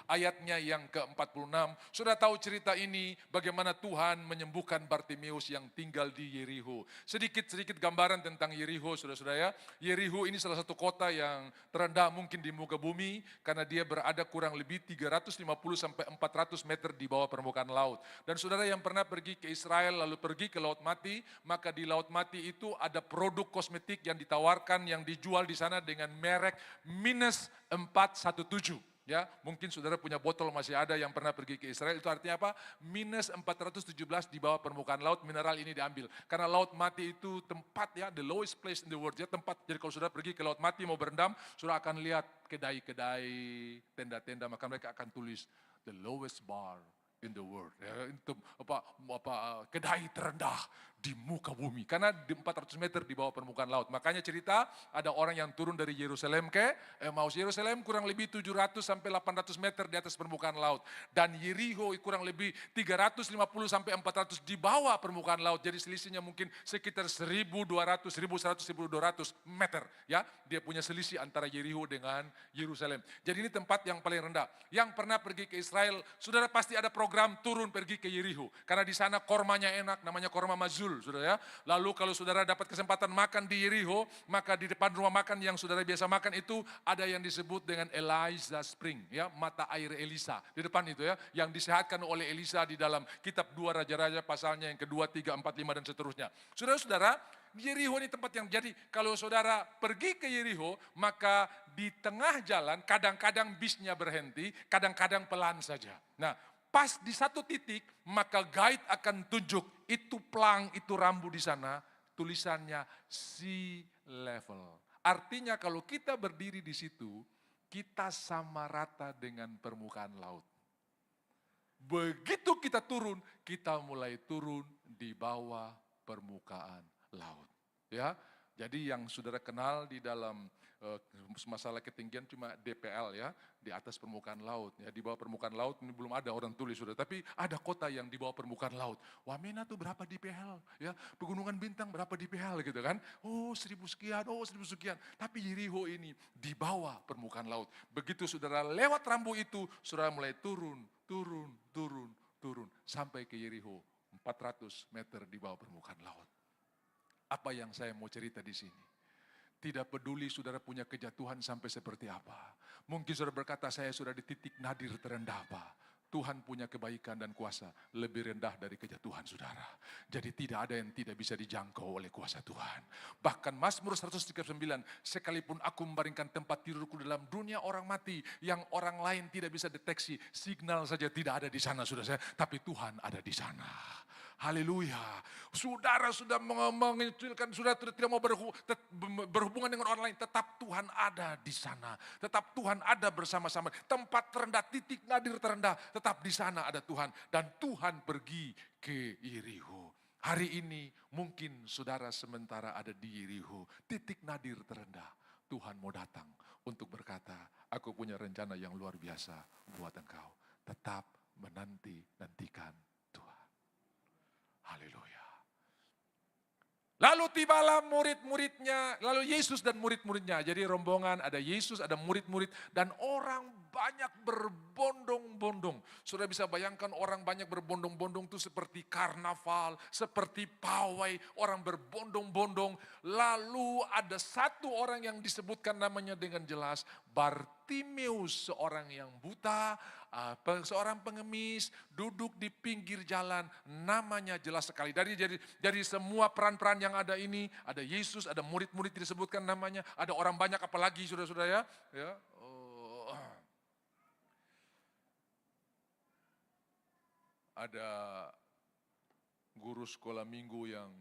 ayatnya yang ke-46. Saudara tahu cerita ini bagaimana Tuhan menyembuhkan Bartimeus yang tinggal di Yeriho. Sedikit-sedikit gambaran tentang Yeriho, saudara-saudara ya. Yeriho ini salah satu kota yang terendah mungkin di muka bumi karena dia berada kurang lebih 350 sampai 400 meter di bawah permukaan laut. Dan saudara yang pernah pergi ke Israel lalu pergi ke Laut Mati, maka di Laut Mati itu ada produk kosmetik yang ditawarkan, yang dijual di sana dengan merek minus 417. Ya, mungkin saudara punya botol masih ada yang pernah pergi ke Israel, itu artinya apa? Minus 417 di bawah permukaan laut, mineral ini diambil. Karena Laut Mati itu tempat ya, the lowest place in the world, ya tempat. Jadi kalau saudara pergi ke Laut Mati mau berendam, saudara akan lihat kedai-kedai, tenda-tenda, maka mereka akan tulis the lowest bar in the world. Ya, itu kedai terendah di muka bumi. Karena di 400 meter di bawah permukaan laut. Makanya cerita ada orang yang turun dari Yerusalem ke Emmaus. Yerusalem kurang lebih 700 sampai 800 meter di atas permukaan laut. Dan Yeriho kurang lebih 350 sampai 400 di bawah permukaan laut. Jadi selisihnya mungkin sekitar 1200, 1100, 1200 meter. Ya, dia punya selisih antara Yeriho dengan Yerusalem. Jadi ini tempat yang paling rendah. Yang pernah pergi ke Israel, saudara pasti ada program turun pergi ke Yeriho. Karena di sana kormanya enak, namanya korma mazuri. muncul, saudara ya. Lalu kalau saudara dapat kesempatan makan di Yeriho, maka di depan rumah makan yang saudara biasa makan itu ada yang disebut dengan Elijah Spring, ya, mata air Elisa di depan itu ya, yang disehatkan oleh Elisa di dalam kitab 2 Raja-Raja pasalnya yang kedua, 3, 4, 5 dan seterusnya. Saudara-saudara, Yeriho ini tempat yang jadi kalau saudara pergi ke Yeriho, maka di tengah jalan kadang-kadang bisnya berhenti, kadang-kadang pelan saja. Nah, pas di satu titik, maka guide akan tunjuk itu pelang, itu rambu di sana, tulisannya sea level. Artinya kalau kita berdiri di situ, kita sama rata dengan permukaan laut. Begitu kita turun, kita mulai turun di bawah permukaan laut. Ya, jadi yang saudara kenal di dalam masalah ketinggian cuma DPL ya, di atas permukaan laut. Ya, di bawah permukaan laut ini belum ada orang tulis saudara, tapi ada kota yang di bawah permukaan laut. Wamena tuh berapa DPL? Ya, Pegunungan Bintang berapa DPL gitu kan? Oh 1000 sekian, oh 1000 sekian. Tapi Yeriho ini di bawah permukaan laut. Begitu saudara lewat rambu itu, saudara mulai turun sampai ke Yeriho 400 meter di bawah permukaan laut. Apa yang saya mau cerita di sini? Tidak peduli saudara punya kejatuhan sampai seperti apa. Mungkin saudara berkata saya sudah di titik nadir terendah apa. Tuhan punya kebaikan dan kuasa lebih rendah dari kejatuhan saudara. Jadi tidak ada yang tidak bisa dijangkau oleh kuasa Tuhan. Bahkan Mazmur 139, sekalipun aku membaringkan tempat tidurku dalam dunia orang mati, yang orang lain tidak bisa deteksi, signal saja tidak ada di sana saudara saya, tapi Tuhan ada di sana. Haleluya. Saudara sudah mengecilkan, sudah tidak mau berhubungan dengan orang lain, tetap Tuhan ada di sana. Tetap Tuhan ada bersama-sama. Tempat terendah, titik nadir terendah, tetap di sana ada Tuhan. Dan Tuhan pergi ke Yeriho. Hari ini mungkin saudara sementara ada di Yeriho, titik nadir terendah. Tuhan mau datang untuk berkata, aku punya rencana yang luar biasa buat engkau. Tetap nantikan Tuhan. Haleluya. Lalu tibalah murid-muridnya, lalu Yesus dan murid-muridnya. Jadi rombongan, ada Yesus, ada murid-murid, dan orang banyak berbondong-bondong. Sudah bisa bayangkan orang banyak berbondong-bondong itu seperti karnaval, seperti pawai, orang berbondong-bondong. Lalu ada satu orang yang disebutkan namanya dengan jelas, Bartimeus, seorang yang buta, seorang pengemis, duduk di pinggir jalan, namanya jelas sekali. Dari semua peran-peran yang ada ini, ada Yesus, ada murid-murid disebutkan namanya, ada orang banyak apalagi saudara-saudara ya. Ada guru sekolah minggu yang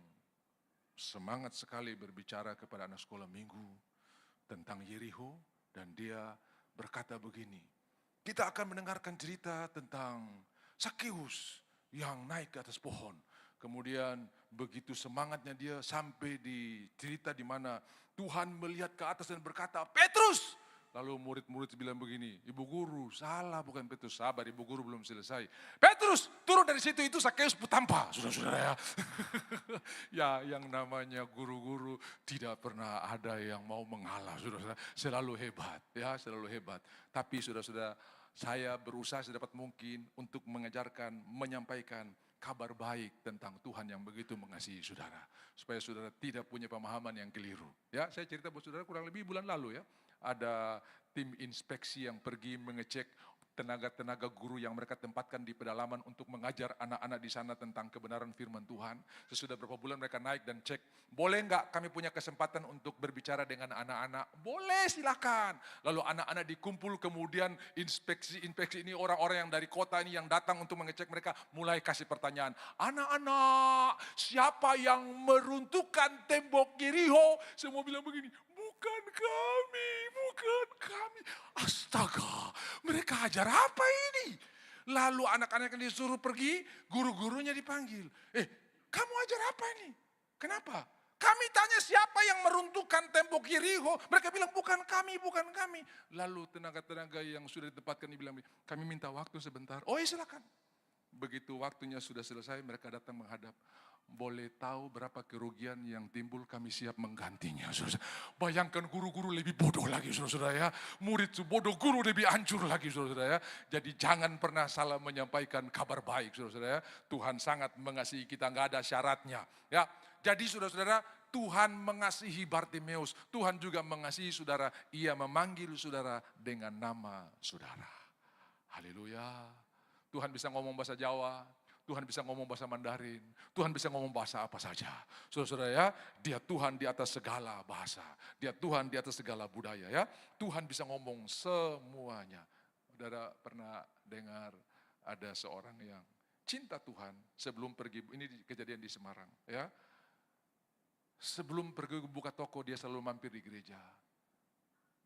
semangat sekali berbicara kepada anak sekolah minggu tentang Yeriho, dan dia berkata begini, kita akan mendengarkan cerita tentang Sakeus yang naik ke atas pohon. Kemudian begitu semangatnya dia sampai di cerita di mana Tuhan melihat ke atas dan berkata, Petrus! Lalu murid-murid bilang begini, Ibu Guru, salah bukan Petrus, sabar Ibu Guru belum selesai. Petrus, turun dari situ, itu Sakeus putampa, saudara-saudara ya. Ya, yang namanya guru-guru tidak pernah ada yang mau mengalah, saudara-saudara. Selalu hebat, ya selalu hebat. Tapi saudara-saudara, saya berusaha sedapat mungkin untuk mengajarkan, menyampaikan kabar baik tentang Tuhan yang begitu mengasihi saudara. Supaya saudara tidak punya pemahaman yang keliru. Ya, saya cerita buat saudara kurang lebih bulan lalu ya. Ada tim inspeksi yang pergi mengecek tenaga-tenaga guru yang mereka tempatkan di pedalaman untuk mengajar anak-anak di sana tentang kebenaran firman Tuhan. Sesudah beberapa bulan mereka naik dan cek, boleh enggak kami punya kesempatan untuk berbicara dengan anak-anak? Boleh, silakan. Lalu anak-anak dikumpul, kemudian inspeksi ini orang-orang yang dari kota ini yang datang untuk mengecek mereka mulai kasih pertanyaan. Anak-anak, siapa yang meruntuhkan tembok Yeriho? Semua bilang begini, bukan kami, bukan kami. Astaga, mereka ajar apa ini? Lalu anak-anak yang disuruh pergi, guru-gurunya dipanggil. Kamu ajar apa ini? Kenapa? Kami tanya siapa yang meruntuhkan tembok Yeriho. Mereka bilang bukan kami, bukan kami. Lalu tenaga-tenaga yang sudah ditempatkan dibilang, kami minta waktu sebentar. Oh iya silakan. Begitu waktunya sudah selesai, mereka datang menghadap. boleh tahu berapa kerugian yang timbul, kami siap menggantinya. Saudara. Bayangkan guru-guru lebih bodoh lagi, saudara ya. Murid bodoh, guru lebih hancur lagi, saudara ya. Jadi jangan pernah salah menyampaikan kabar baik, saudara ya. Tuhan sangat mengasihi kita, nggak ada syaratnya. Ya, jadi saudara-saudara, Tuhan mengasihi Bartimeus. Tuhan juga mengasihi saudara. Ia memanggil saudara dengan nama saudara. Haleluya. Tuhan bisa ngomong bahasa Jawa, Tuhan bisa ngomong bahasa Mandarin, Tuhan bisa ngomong bahasa apa saja. Saudara-saudara ya, Dia Tuhan di atas segala bahasa. Dia Tuhan di atas segala budaya ya. Tuhan bisa ngomong semuanya. Saudara pernah dengar ada seorang yang cinta Tuhan sebelum pergi, ini kejadian di Semarang ya. Sebelum pergi buka toko dia selalu mampir di gereja.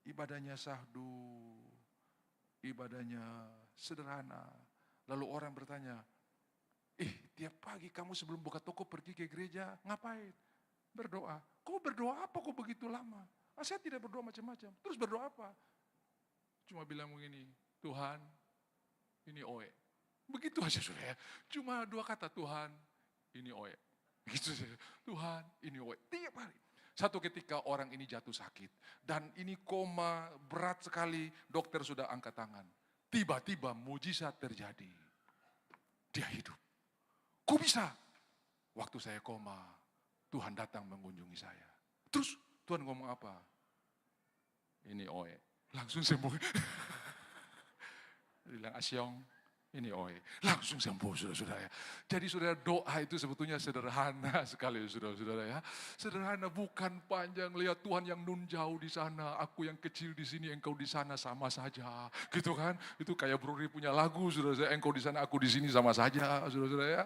Ibadahnya syahdu, ibadahnya sederhana. Lalu orang bertanya, tiap pagi kamu sebelum buka toko pergi ke gereja, ngapain? Berdoa. Kau berdoa apa kok begitu lama? Saya tidak berdoa macam-macam. Terus berdoa apa? Cuma bilang begini, Tuhan, ini oe. Begitu aja saudara ya. Cuma 2 kata, Tuhan, ini oe. Begitu saja. Tuhan, ini oe. Tiap hari. Satu ketika orang ini jatuh sakit. Dan ini koma berat sekali, dokter sudah angkat tangan. Tiba-tiba mujizat terjadi. Dia hidup. Kok bisa? Waktu saya koma, Tuhan datang mengunjungi saya. Terus Tuhan ngomong apa? Ini oe. Langsung sembuh. Dia bilang, Asyong, ini oe. Langsung sembuh, saudara-saudara ya. Jadi saudara, doa itu sebetulnya sederhana sekali, saudara-saudara ya. Sederhana, bukan panjang. Lihat Tuhan yang nun jauh di sana, aku yang kecil di sini, engkau di sana sama saja. Gitu kan? Itu kayak Bruri punya lagu, saudara-saudara. Engkau di sana, aku di sini sama saja, saudara-saudara ya.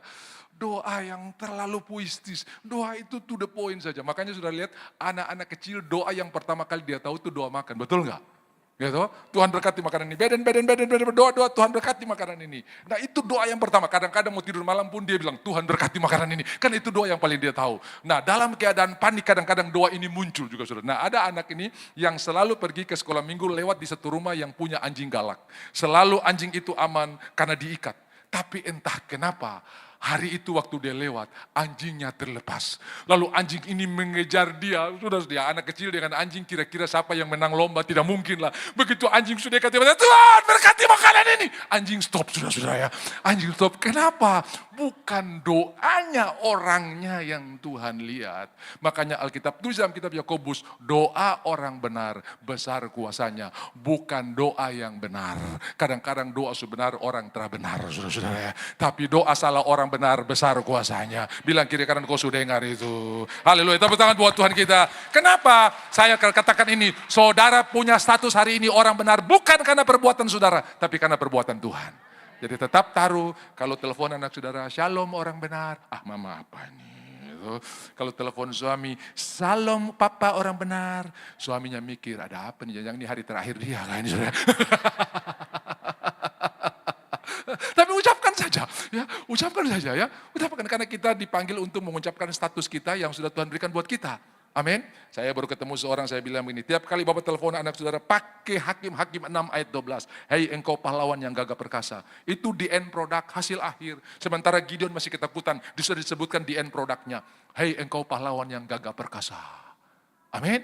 Doa yang terlalu puitis. Doa itu to the point saja. Makanya sudah lihat anak-anak kecil doa yang pertama kali dia tahu itu doa makan. Betul nggak? Gitu. Tuhan berkati makanan ini, beden, berdoa, Tuhan berkati makanan ini. Nah itu doa yang pertama, kadang-kadang mau tidur malam pun dia bilang, Tuhan berkati makanan ini. Kan itu doa yang paling dia tahu. Nah dalam keadaan panik kadang-kadang doa ini muncul juga saudara. Nah ada anak ini yang selalu pergi ke sekolah minggu lewat di satu rumah yang punya anjing galak. Selalu anjing itu aman karena diikat. Tapi entah kenapa, hari itu waktu dia lewat, anjingnya terlepas. Lalu anjing ini mengejar dia. Sudah dia anak kecil dengan anjing, kira-kira siapa yang menang lomba? Tidak mungkin lah. Begitu anjing sudah kata, Tuhan berkati makanan ini. Anjing stop, saudara-saudara ya. Anjing stop. Kenapa? Bukan doanya orangnya yang Tuhan lihat. Makanya Alkitab tulis dalam kitab Yakobus, doa orang benar besar kuasanya. Bukan doa yang benar. Kadang-kadang doa sebenar orang terbenar, saudara-saudara ya. Tapi doa salah orang benar besar kuasanya. Bilang kiri kanan kau sudah dengar itu. Haleluya, tepuk tangan buat Tuhan kita. Kenapa saya katakan ini? Saudara punya status hari ini orang benar bukan karena perbuatan saudara, tapi karena perbuatan Tuhan. Jadi tetap taruh, kalau telepon anak saudara, shalom orang benar. Ah mama apa nih? Kalau telepon suami, salam papa orang benar. Suaminya mikir, ada apa nih? Jangan ini hari terakhir dia kan? Tapi ucapkan saja, ya, ucapkan saja ya. Ucapkan karena kita dipanggil untuk mengucapkan status kita yang sudah Tuhan berikan buat kita. Amin. Saya baru ketemu seorang, saya bilang begini, tiap kali Bapak telepon anak saudara, pakai Hakim 6 ayat 12. Hei engkau pahlawan yang gagah perkasa. Itu di end product, hasil akhir. Sementara Gideon masih ketakutan, sudah disebutkan di end produknya. Hei engkau pahlawan yang gagah perkasa. Amin.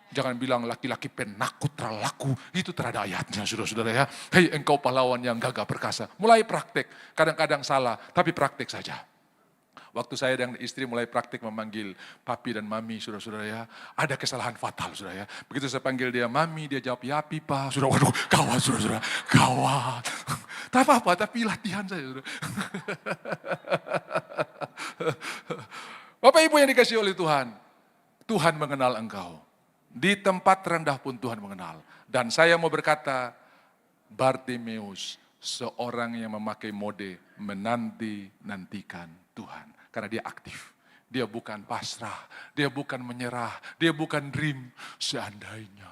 Jangan bilang laki-laki penakut terlaku, itu terada ayatnya saudara-saudara ya. Hei engkau pahlawan yang gagah perkasa. Mulai praktek, kadang-kadang salah, tapi praktek saja. Waktu saya dan istri mulai praktik memanggil papi dan mami, saudara-saudara ya. Ada kesalahan fatal, saudara ya. Begitu saya panggil dia mami, dia jawab ya pipa. Saudara, waduh, gawat, saudara-saudara. Gawat. Tak apa-apa, tapi latihan saja, saudara. Bapak Ibu yang dikasihi oleh Tuhan, Tuhan mengenal engkau. Di tempat terendah pun Tuhan mengenal. Dan saya mau berkata, Bartimeus, seorang yang memakai mode menanti-nantikan Tuhan. Karena dia aktif, dia bukan pasrah, dia bukan menyerah, dia bukan dream. Seandainya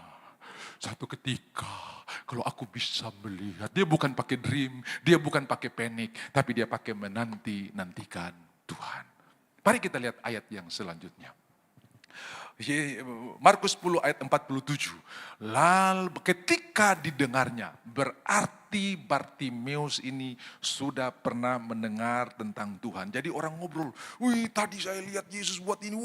satu ketika kalau aku bisa melihat, dia bukan pakai dream, dia bukan pakai panik, tapi dia pakai menanti-nantikan Tuhan. Mari kita lihat ayat yang selanjutnya. Markus 10 ayat 47. Lalu ketika didengarnya, berarti pasti Bartimeus ini sudah pernah mendengar tentang Tuhan. Jadi orang ngobrol, wih tadi saya lihat Yesus buat ini,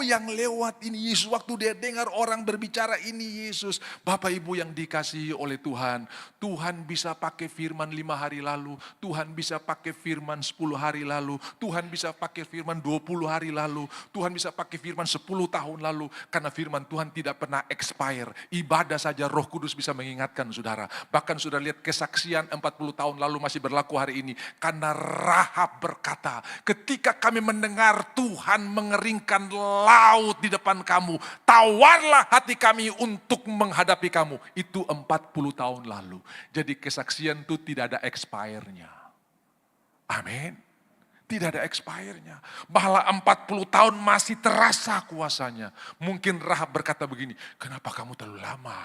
yang lewat ini Yesus. Waktu dia dengar orang berbicara ini Yesus. Bapak Ibu yang dikasihi oleh Tuhan, Tuhan bisa pakai firman 5 hari lalu, Tuhan bisa pakai firman 10 hari lalu, Tuhan bisa pakai firman 20 hari lalu, Tuhan bisa pakai firman 10 tahun lalu. Karena firman Tuhan tidak pernah expire. Ibadah saja Roh Kudus bisa mengingatkan saudara. Bahkan sudah lihat kesaksian 40 tahun lalu masih berlaku hari ini. Karena Rahab berkata, ketika kami mendengar Tuhan mengeringkan laut di depan kamu, tawarlah hati kami untuk menghadapi kamu. Itu 40 tahun lalu. Jadi kesaksian itu tidak ada expire-nya. Amin. Tidak ada expire-nya. Bahwa 40 tahun masih terasa kuasanya. Mungkin Rahab berkata begini, kenapa kamu terlalu lama?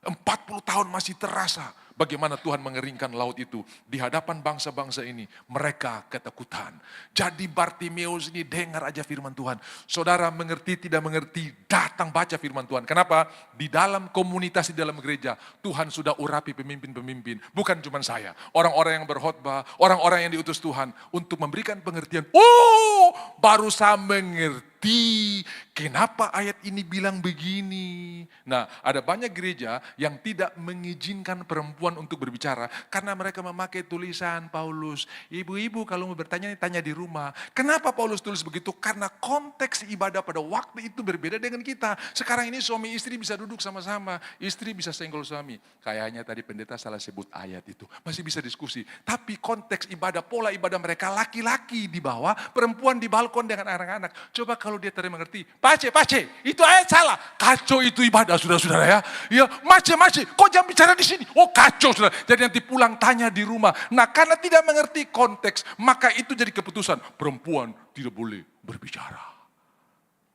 40 tahun masih terasa bagaimana Tuhan mengeringkan laut itu di hadapan bangsa-bangsa ini. Mereka ketakutan. Jadi Bartimeus ini dengar aja firman Tuhan. Saudara mengerti tidak mengerti, datang baca firman Tuhan. Kenapa? Di dalam komunitas, di dalam gereja, Tuhan sudah urapi pemimpin-pemimpin. Bukan cuma saya. Orang-orang yang berkhotbah, orang-orang yang diutus Tuhan untuk memberikan pengertian. Baru saya mengerti kenapa ayat ini bilang begini. Nah, ada banyak gereja yang tidak mengizinkan perempuan untuk berbicara karena mereka memakai tulisan Paulus. Ibu-ibu kalau mau bertanya, tanya di rumah. Kenapa Paulus tulis begitu? Karena konteks ibadah pada waktu itu berbeda dengan kita. Sekarang ini suami istri bisa duduk sama-sama. Istri bisa senggol suami. Kayaknya tadi pendeta salah sebut ayat itu. Masih bisa diskusi. Tapi konteks ibadah, pola ibadah mereka laki-laki di bawah, perempuan di balkon dengan anak-anak. Coba kalau dia tadi mengerti. Pace, itu ayat salah. Kacau itu ibadah, saudara-saudara ya. Ya, mace, kok jangan bicara di sini. Oh kacau, saudara. Jadi nanti pulang tanya di rumah. Nah, karena tidak mengerti konteks, maka itu jadi keputusan. Perempuan tidak boleh berbicara.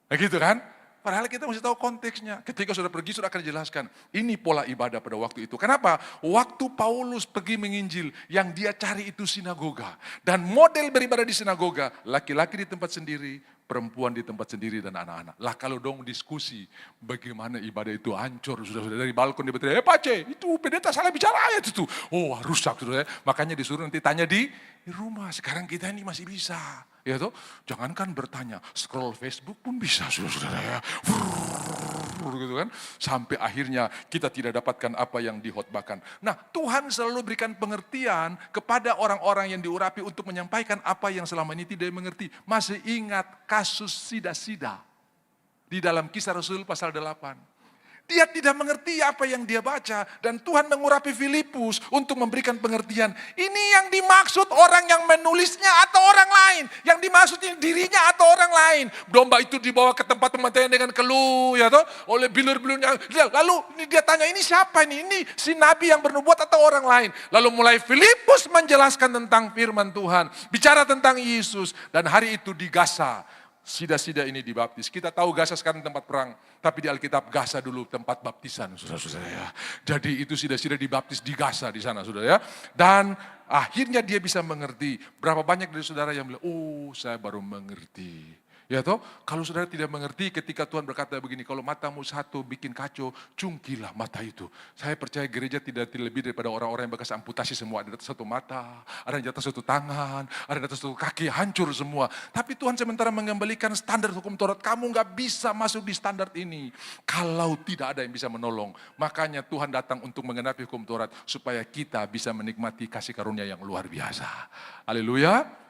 Nah gitu kan? Padahal kita mesti tahu konteksnya. Ketika sudah pergi, sudah akan dijelaskan. Ini pola ibadah pada waktu itu. Kenapa? Waktu Paulus pergi menginjil, yang dia cari itu sinagoga. Dan model beribadah di sinagoga, laki-laki di tempat sendiri, perempuan di tempat sendiri dan anak-anak. Lah kalau dong diskusi, bagaimana ibadah itu hancur. Sudah dari balkon dia berteriak, Pace, itu pendeta salah bicara ayat itu. Oh rusak. Saudara. Makanya disuruh nanti tanya di rumah. Sekarang kita ini masih bisa. Ya toh, jangankan bertanya, scroll Facebook pun bisa, saudara ya. Gitu kan, sampai akhirnya kita tidak dapatkan apa yang dihotbahkan. Nah, Tuhan selalu berikan pengertian kepada orang-orang yang diurapi untuk menyampaikan apa yang selama ini tidak mengerti. Masih ingat kasus Sida-Sida di dalam Kisah Rasul pasal 8. Dia tidak mengerti apa yang dia baca. Dan Tuhan mengurapi Filipus untuk memberikan pengertian. Ini yang dimaksud orang yang menulisnya atau orang lain. Yang dimaksud dirinya atau orang lain. Domba itu dibawa ke tempat pembantaian dengan keluh. Ya toh, oleh bilur-bilurnya. Lalu dia tanya, ini siapa ini? Ini si nabi yang bernubuat atau orang lain? Lalu mulai Filipus menjelaskan tentang firman Tuhan. Bicara tentang Yesus. Dan hari itu di Gaza, Sida-Sida ini dibaptis. Kita tahu Gaza sekarang tempat perang. Tapi di Alkitab Gaza dulu tempat baptisan, saudara-saudara ya. Jadi itu Sida-Sida dibaptis di Gaza di sana, saudara ya. Dan akhirnya dia bisa mengerti. Berapa banyak dari saudara yang bilang, oh saya baru mengerti. Ya toh, kalau saudara tidak mengerti ketika Tuhan berkata begini, kalau matamu satu bikin kacau, cungkilah mata itu. Saya percaya gereja tidak lebih daripada orang-orang yang bekas amputasi semua. Ada di atas satu mata, ada di atas satu tangan, ada di atas satu kaki, hancur semua. Tapi Tuhan sementara mengembalikan standar hukum Taurat. Kamu gak bisa masuk di standar ini kalau tidak ada yang bisa menolong. Makanya Tuhan datang untuk menggenapi hukum Taurat supaya kita bisa menikmati kasih karunia yang luar biasa. Haleluya.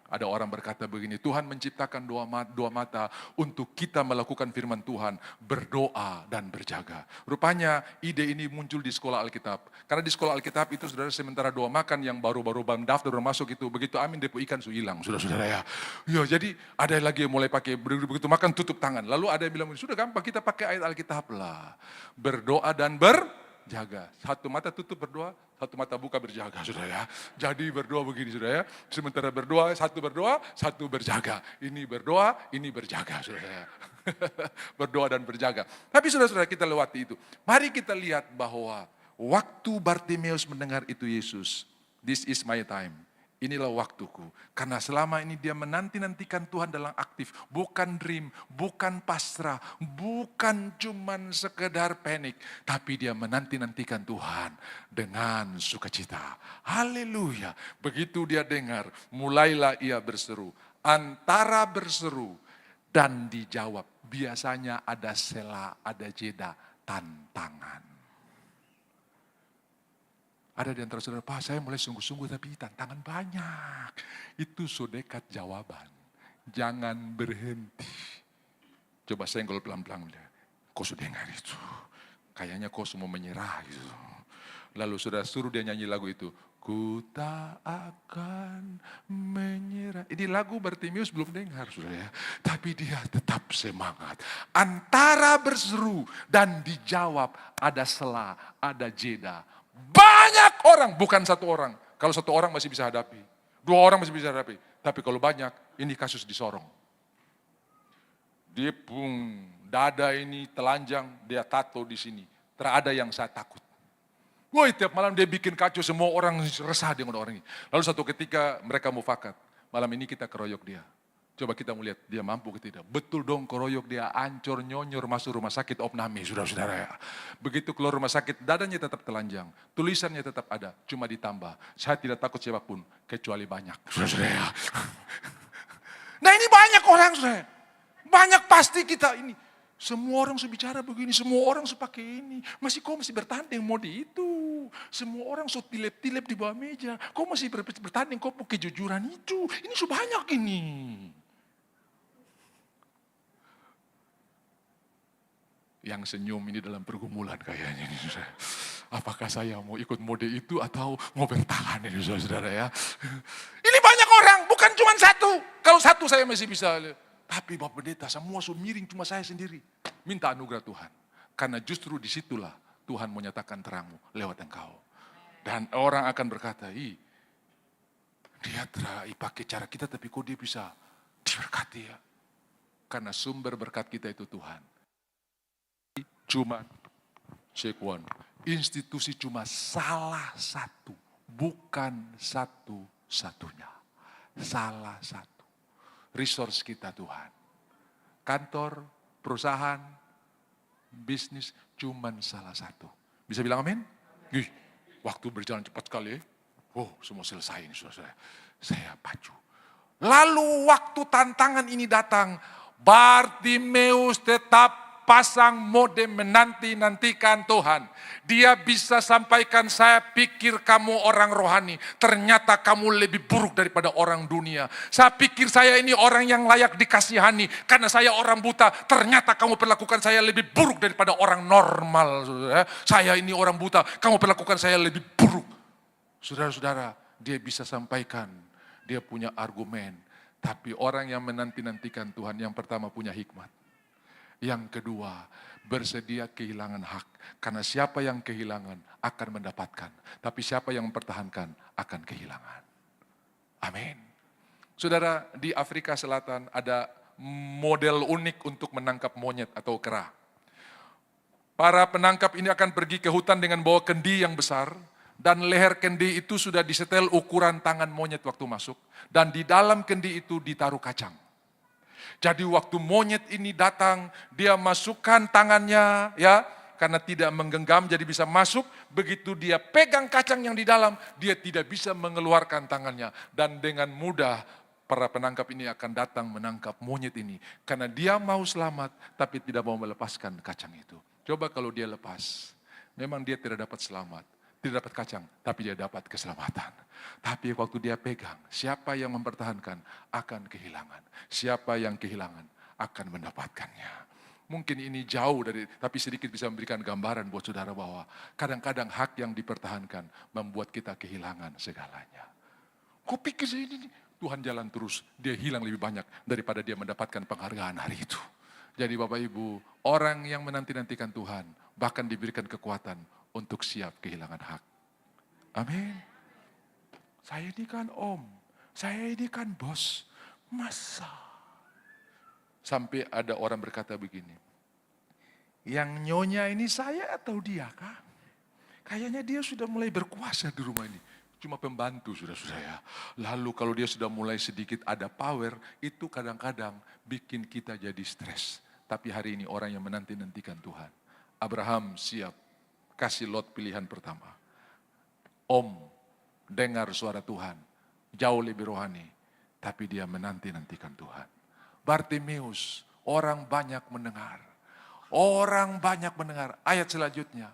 Ada orang berkata begini, Tuhan menciptakan dua mata untuk kita melakukan firman Tuhan, berdoa dan berjaga. Rupanya ide ini muncul di sekolah Alkitab. Karena di sekolah Alkitab itu saudara sementara doa makan yang baru-baru daftar masuk itu, begitu amin depo ikan su hilang, saudara-saudara ya. Ya jadi ada lagi yang mulai pakai, begitu makan tutup tangan. Lalu ada yang bilang, sudah gampang kita pakai ayat Alkitab lah. Berdoa dan berjaga. Satu mata tutup berdoa, satu mata buka berjaga, saudara ya. Jadi berdoa begini, saudara ya. Sementara berdoa, satu berjaga. Ini berdoa, ini berjaga, saudara ya. Berdoa dan berjaga. Tapi saudara-saudara kita lewati itu. Mari kita lihat bahwa waktu Bartimeus mendengar itu Yesus, this is my time. inilah waktuku. Karena selama ini dia menanti-nantikan Tuhan dalam aktif. Bukan dream, bukan pasrah, bukan cuman sekedar panik. Tapi dia menanti-nantikan Tuhan dengan sukacita. Haleluya. Begitu dia dengar, mulailah ia berseru. Antara berseru dan dijawab. Biasanya ada sela, ada jeda, tantangan. Ada di antara saudara, Pak saya mulai sungguh-sungguh tapi tantangan banyak. Itu so dekat jawaban. Jangan berhenti. Coba senggol pelan-pelan. Kau sudah dengar itu. Kayaknya kau semua menyerah gitu. Lalu saudara suruh dia nyanyi lagu itu. Ku tak akan menyerah. Ini lagu Bartimius belum dengar saudara ya. Tapi dia tetap semangat. Antara berseru dan dijawab ada sela, ada jeda. Banyak orang, bukan satu orang. Kalau satu orang masih bisa hadapi. 2 orang masih bisa hadapi. Tapi kalau banyak, ini kasus di Sorong. Dia pun dada ini telanjang, dia tato di sini. Terada yang saya takut. Woi, tiap malam dia bikin kacau, semua orang resah dengan orang ini. Lalu satu ketika mereka mufakat. Malam ini kita keroyok dia. Coba kita melihat dia mampu ke tidak. Betul dong keroyok dia ancur nyonyor masuk rumah sakit opname saudara-saudara ya. Begitu keluar rumah sakit dadanya tetap telanjang. Tulisannya tetap ada cuma ditambah. Saya tidak takut siapapun kecuali banyak saudara-saudara ya. Nah ini banyak orang saudara. Banyak pasti kita ini. Semua orang bicara begini, semua orang pakai ini. Kau masih bertanding mode itu. Semua orang tilep-tilep di bawah meja. Kau masih bertanding, kau pakai kejujuran itu. Ini banyak ini. Yang senyum ini dalam pergumulan kayaknya ini saudara. Apakah saya mau ikut mode itu atau mau bertahan ini saudara ya. Ini banyak orang, bukan cuma satu. Kalau satu saya masih bisa. Tapi Bapak Pendeta semua miring cuma saya sendiri. Minta anugerah Tuhan. Karena justru disitulah Tuhan menyatakan terangmu lewat engkau. Dan orang akan berkata, dia pakai cara kita tapi kok dia bisa diberkati ya. Karena sumber berkat kita itu Tuhan. Cuma, check one, institusi cuma salah satu, bukan satu-satunya. Salah satu. Resource kita Tuhan. Kantor, perusahaan, bisnis cuma salah satu. Bisa bilang amin? Waktu berjalan cepat sekali. Semua selesai ini saudara. Saya pacu. Lalu waktu tantangan ini datang, Bartimeus tetap pasang mode menanti-nantikan Tuhan. Dia bisa sampaikan, saya pikir kamu orang rohani. Ternyata kamu lebih buruk daripada orang dunia. Saya pikir saya ini orang yang layak dikasihani. Karena saya orang buta. Ternyata kamu perlakukan saya lebih buruk daripada orang normal. Saya ini orang buta. Kamu perlakukan saya lebih buruk. Saudara-saudara, dia bisa sampaikan. Dia punya argumen. Tapi orang yang menanti-nantikan Tuhan yang pertama punya hikmat. Yang kedua, bersedia kehilangan hak. Karena siapa yang kehilangan akan mendapatkan. Tapi siapa yang mempertahankan akan kehilangan. Amin. Saudara, di Afrika Selatan ada model unik untuk menangkap monyet atau kera. Para penangkap ini akan pergi ke hutan dengan bawa kendi yang besar. Dan leher kendi itu sudah disetel ukuran tangan monyet waktu masuk. Dan di dalam kendi itu ditaruh kacang. Jadi waktu monyet ini datang, dia masukkan tangannya ya, karena tidak menggenggam jadi bisa masuk. Begitu dia pegang kacang yang di dalam, dia tidak bisa mengeluarkan tangannya. Dan dengan mudah para penangkap ini akan datang menangkap monyet ini. Karena dia mau selamat, tapi tidak mau melepaskan kacang itu. Coba kalau dia lepas, memang dia tidak dapat selamat. Tidak dapat kacang, tapi dia dapat keselamatan. Tapi waktu dia pegang, siapa yang mempertahankan akan kehilangan. Siapa yang kehilangan akan mendapatkannya. Mungkin ini jauh dari, tapi sedikit bisa memberikan gambaran buat saudara bahwa kadang-kadang hak yang dipertahankan membuat kita kehilangan segalanya. Kau pikir ini Tuhan jalan terus, dia hilang lebih banyak daripada dia mendapatkan penghargaan hari itu. Jadi Bapak Ibu, orang yang menanti-nantikan Tuhan bahkan diberikan kekuatan untuk siap kehilangan hak. Amin. Saya ini kan om, saya ini kan bos. Masa? Sampai ada orang berkata begini, yang nyonya ini saya atau dia kah? Kayaknya dia sudah mulai berkuasa di rumah ini. cuma pembantu saudara-saudara ya. Lalu kalau dia sudah mulai sedikit ada power, itu kadang-kadang bikin kita jadi stres. Tapi hari ini orang yang menanti-nantikan Tuhan. Abraham siap kasih Lot pilihan pertama. Om, dengar suara Tuhan, jauh lebih rohani. Tapi dia menanti-nantikan Tuhan. Bartimeus, orang banyak mendengar. Orang banyak mendengar. Ayat selanjutnya.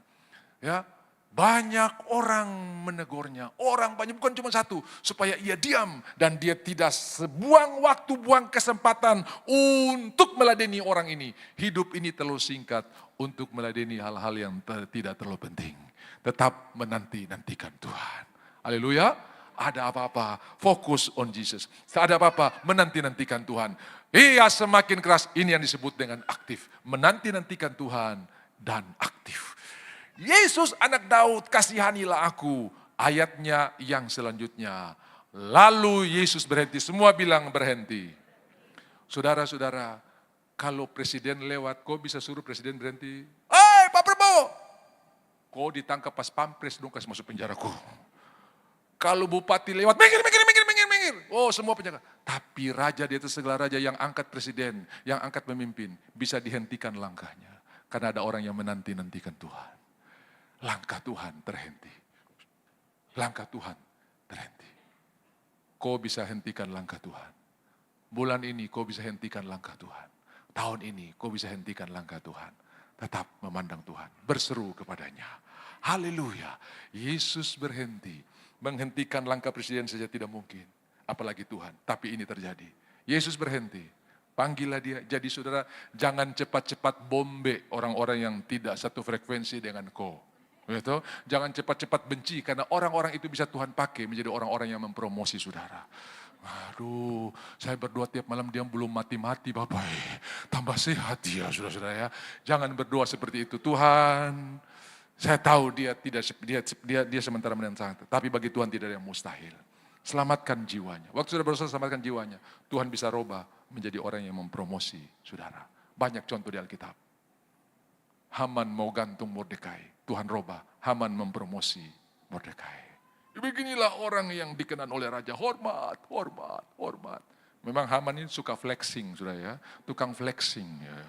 Ya, banyak orang menegurnya. Orang banyak, bukan cuma satu. Supaya ia diam. Dan dia tidak sebuang waktu, buang kesempatan untuk meladeni orang ini. Hidup ini terlalu singkat untuk meladeni hal-hal yang tidak terlalu penting. Tetap menanti-nantikan Tuhan. Haleluya. Ada apa-apa, fokus on Jesus. Ada apa-apa, menanti-nantikan Tuhan. Ia semakin keras, ini yang disebut dengan aktif. Menanti-nantikan Tuhan dan aktif. Yesus anak Daud, kasihanilah aku. Ayatnya yang selanjutnya. Lalu Yesus berhenti, semua bilang berhenti. Saudara-saudara, kalau presiden lewat, kau bisa suruh presiden berhenti. Pak Prabowo, kau ditangkap pas pampres dong, kasih masuk penjaraku. Kalau bupati lewat, minggir. Oh, semua penjaga. Tapi raja di atas segala raja yang angkat presiden, yang angkat pemimpin, bisa dihentikan langkahnya. Karena ada orang yang menanti-nantikan Tuhan. Langkah Tuhan terhenti. Langkah Tuhan terhenti. Kau bisa hentikan langkah Tuhan. Bulan ini kau bisa hentikan langkah Tuhan. Tahun ini kau bisa hentikan langkah Tuhan. Tetap memandang Tuhan, berseru kepadanya. Haleluya. Yesus berhenti. Menghentikan langkah presiden saja tidak mungkin. Apalagi Tuhan. Tapi ini terjadi. Yesus berhenti. Panggillah dia. Jadi saudara, jangan cepat-cepat bombe orang-orang yang tidak satu frekuensi dengan kau. Gitu? Jangan cepat-cepat benci. Karena orang-orang itu bisa Tuhan pakai menjadi orang-orang yang mempromosi saudara. Aduh, saya berdoa tiap malam dia belum mati-mati Bapak. Tambah sehat dia saudara-saudara ya. Jangan berdoa seperti itu. Tuhan, saya tahu dia sementara menentang, tapi bagi Tuhan tidak ada yang mustahil. Selamatkan jiwanya. Waktu sudah berusaha selamatkan jiwanya, Tuhan bisa robah menjadi orang yang mempromosi saudara. Banyak contoh di Alkitab. Haman mau gantung Mordekai, Tuhan robah. Haman mempromosi Mordekai. Beginilah orang yang dikenan oleh raja, hormat. Memang Haman ini suka flexing, saudara ya, tukang flexing. Ya.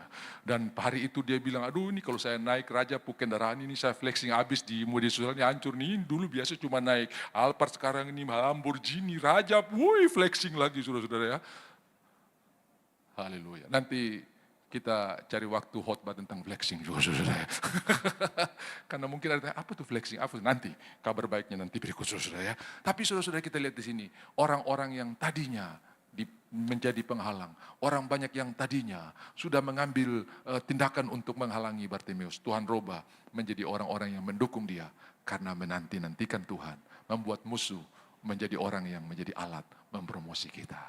Dan hari itu dia bilang, aduh ini kalau saya naik raja kendaraan ini saya flexing habis di media sosial ini hancur nih. Dulu biasa cuma naik Alphard, sekarang ini Lamborghini, raja, flexing lagi saudara-saudara ya. Haleluya. Nanti kita cari waktu khotbah tentang flexing juga saudara ya. Karena mungkin ada apa tuh flexing, apa nanti kabar baiknya nanti berikut saudara ya. Tapi saudara-saudara kita lihat di sini, orang-orang yang tadinya menjadi penghalang. Orang banyak yang tadinya sudah mengambil tindakan untuk menghalangi Bartimeus. Tuhan robah menjadi orang-orang yang mendukung dia. Karena menanti-nantikan Tuhan. Membuat musuh menjadi orang yang menjadi alat mempromosi kita.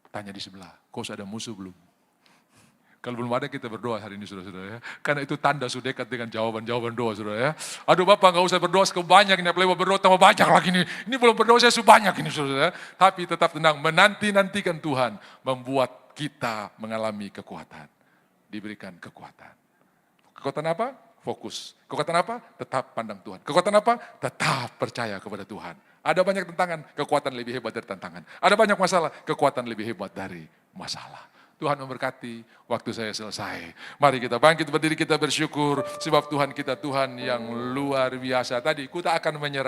Tanya di sebelah, kau sudah ada musuh belum? Kalau belum ada kita berdoa hari ini saudara-saudara ya. Karena itu tanda sudah dekat dengan jawaban-jawaban doa saudara ya. Aduh Bapak gak usah berdoa sebanyak ini. Apalagi berdoa tambah banyak lagi ini. Ini belum berdoa saya sebanyak ini saudara. Tapi tetap tenang, menanti-nantikan Tuhan. Membuat kita mengalami kekuatan. Diberikan kekuatan. Kekuatan apa? Fokus. Kekuatan apa? Tetap pandang Tuhan. Kekuatan apa? Tetap percaya kepada Tuhan. Ada banyak tantangan, kekuatan lebih hebat dari tantangan. Ada banyak masalah, kekuatan lebih hebat dari masalah. Tuhan memberkati, waktu saya selesai. Mari kita bangkit berdiri, kita bersyukur. Sebab Tuhan kita Tuhan yang luar biasa. Tadi kita akan menyerah.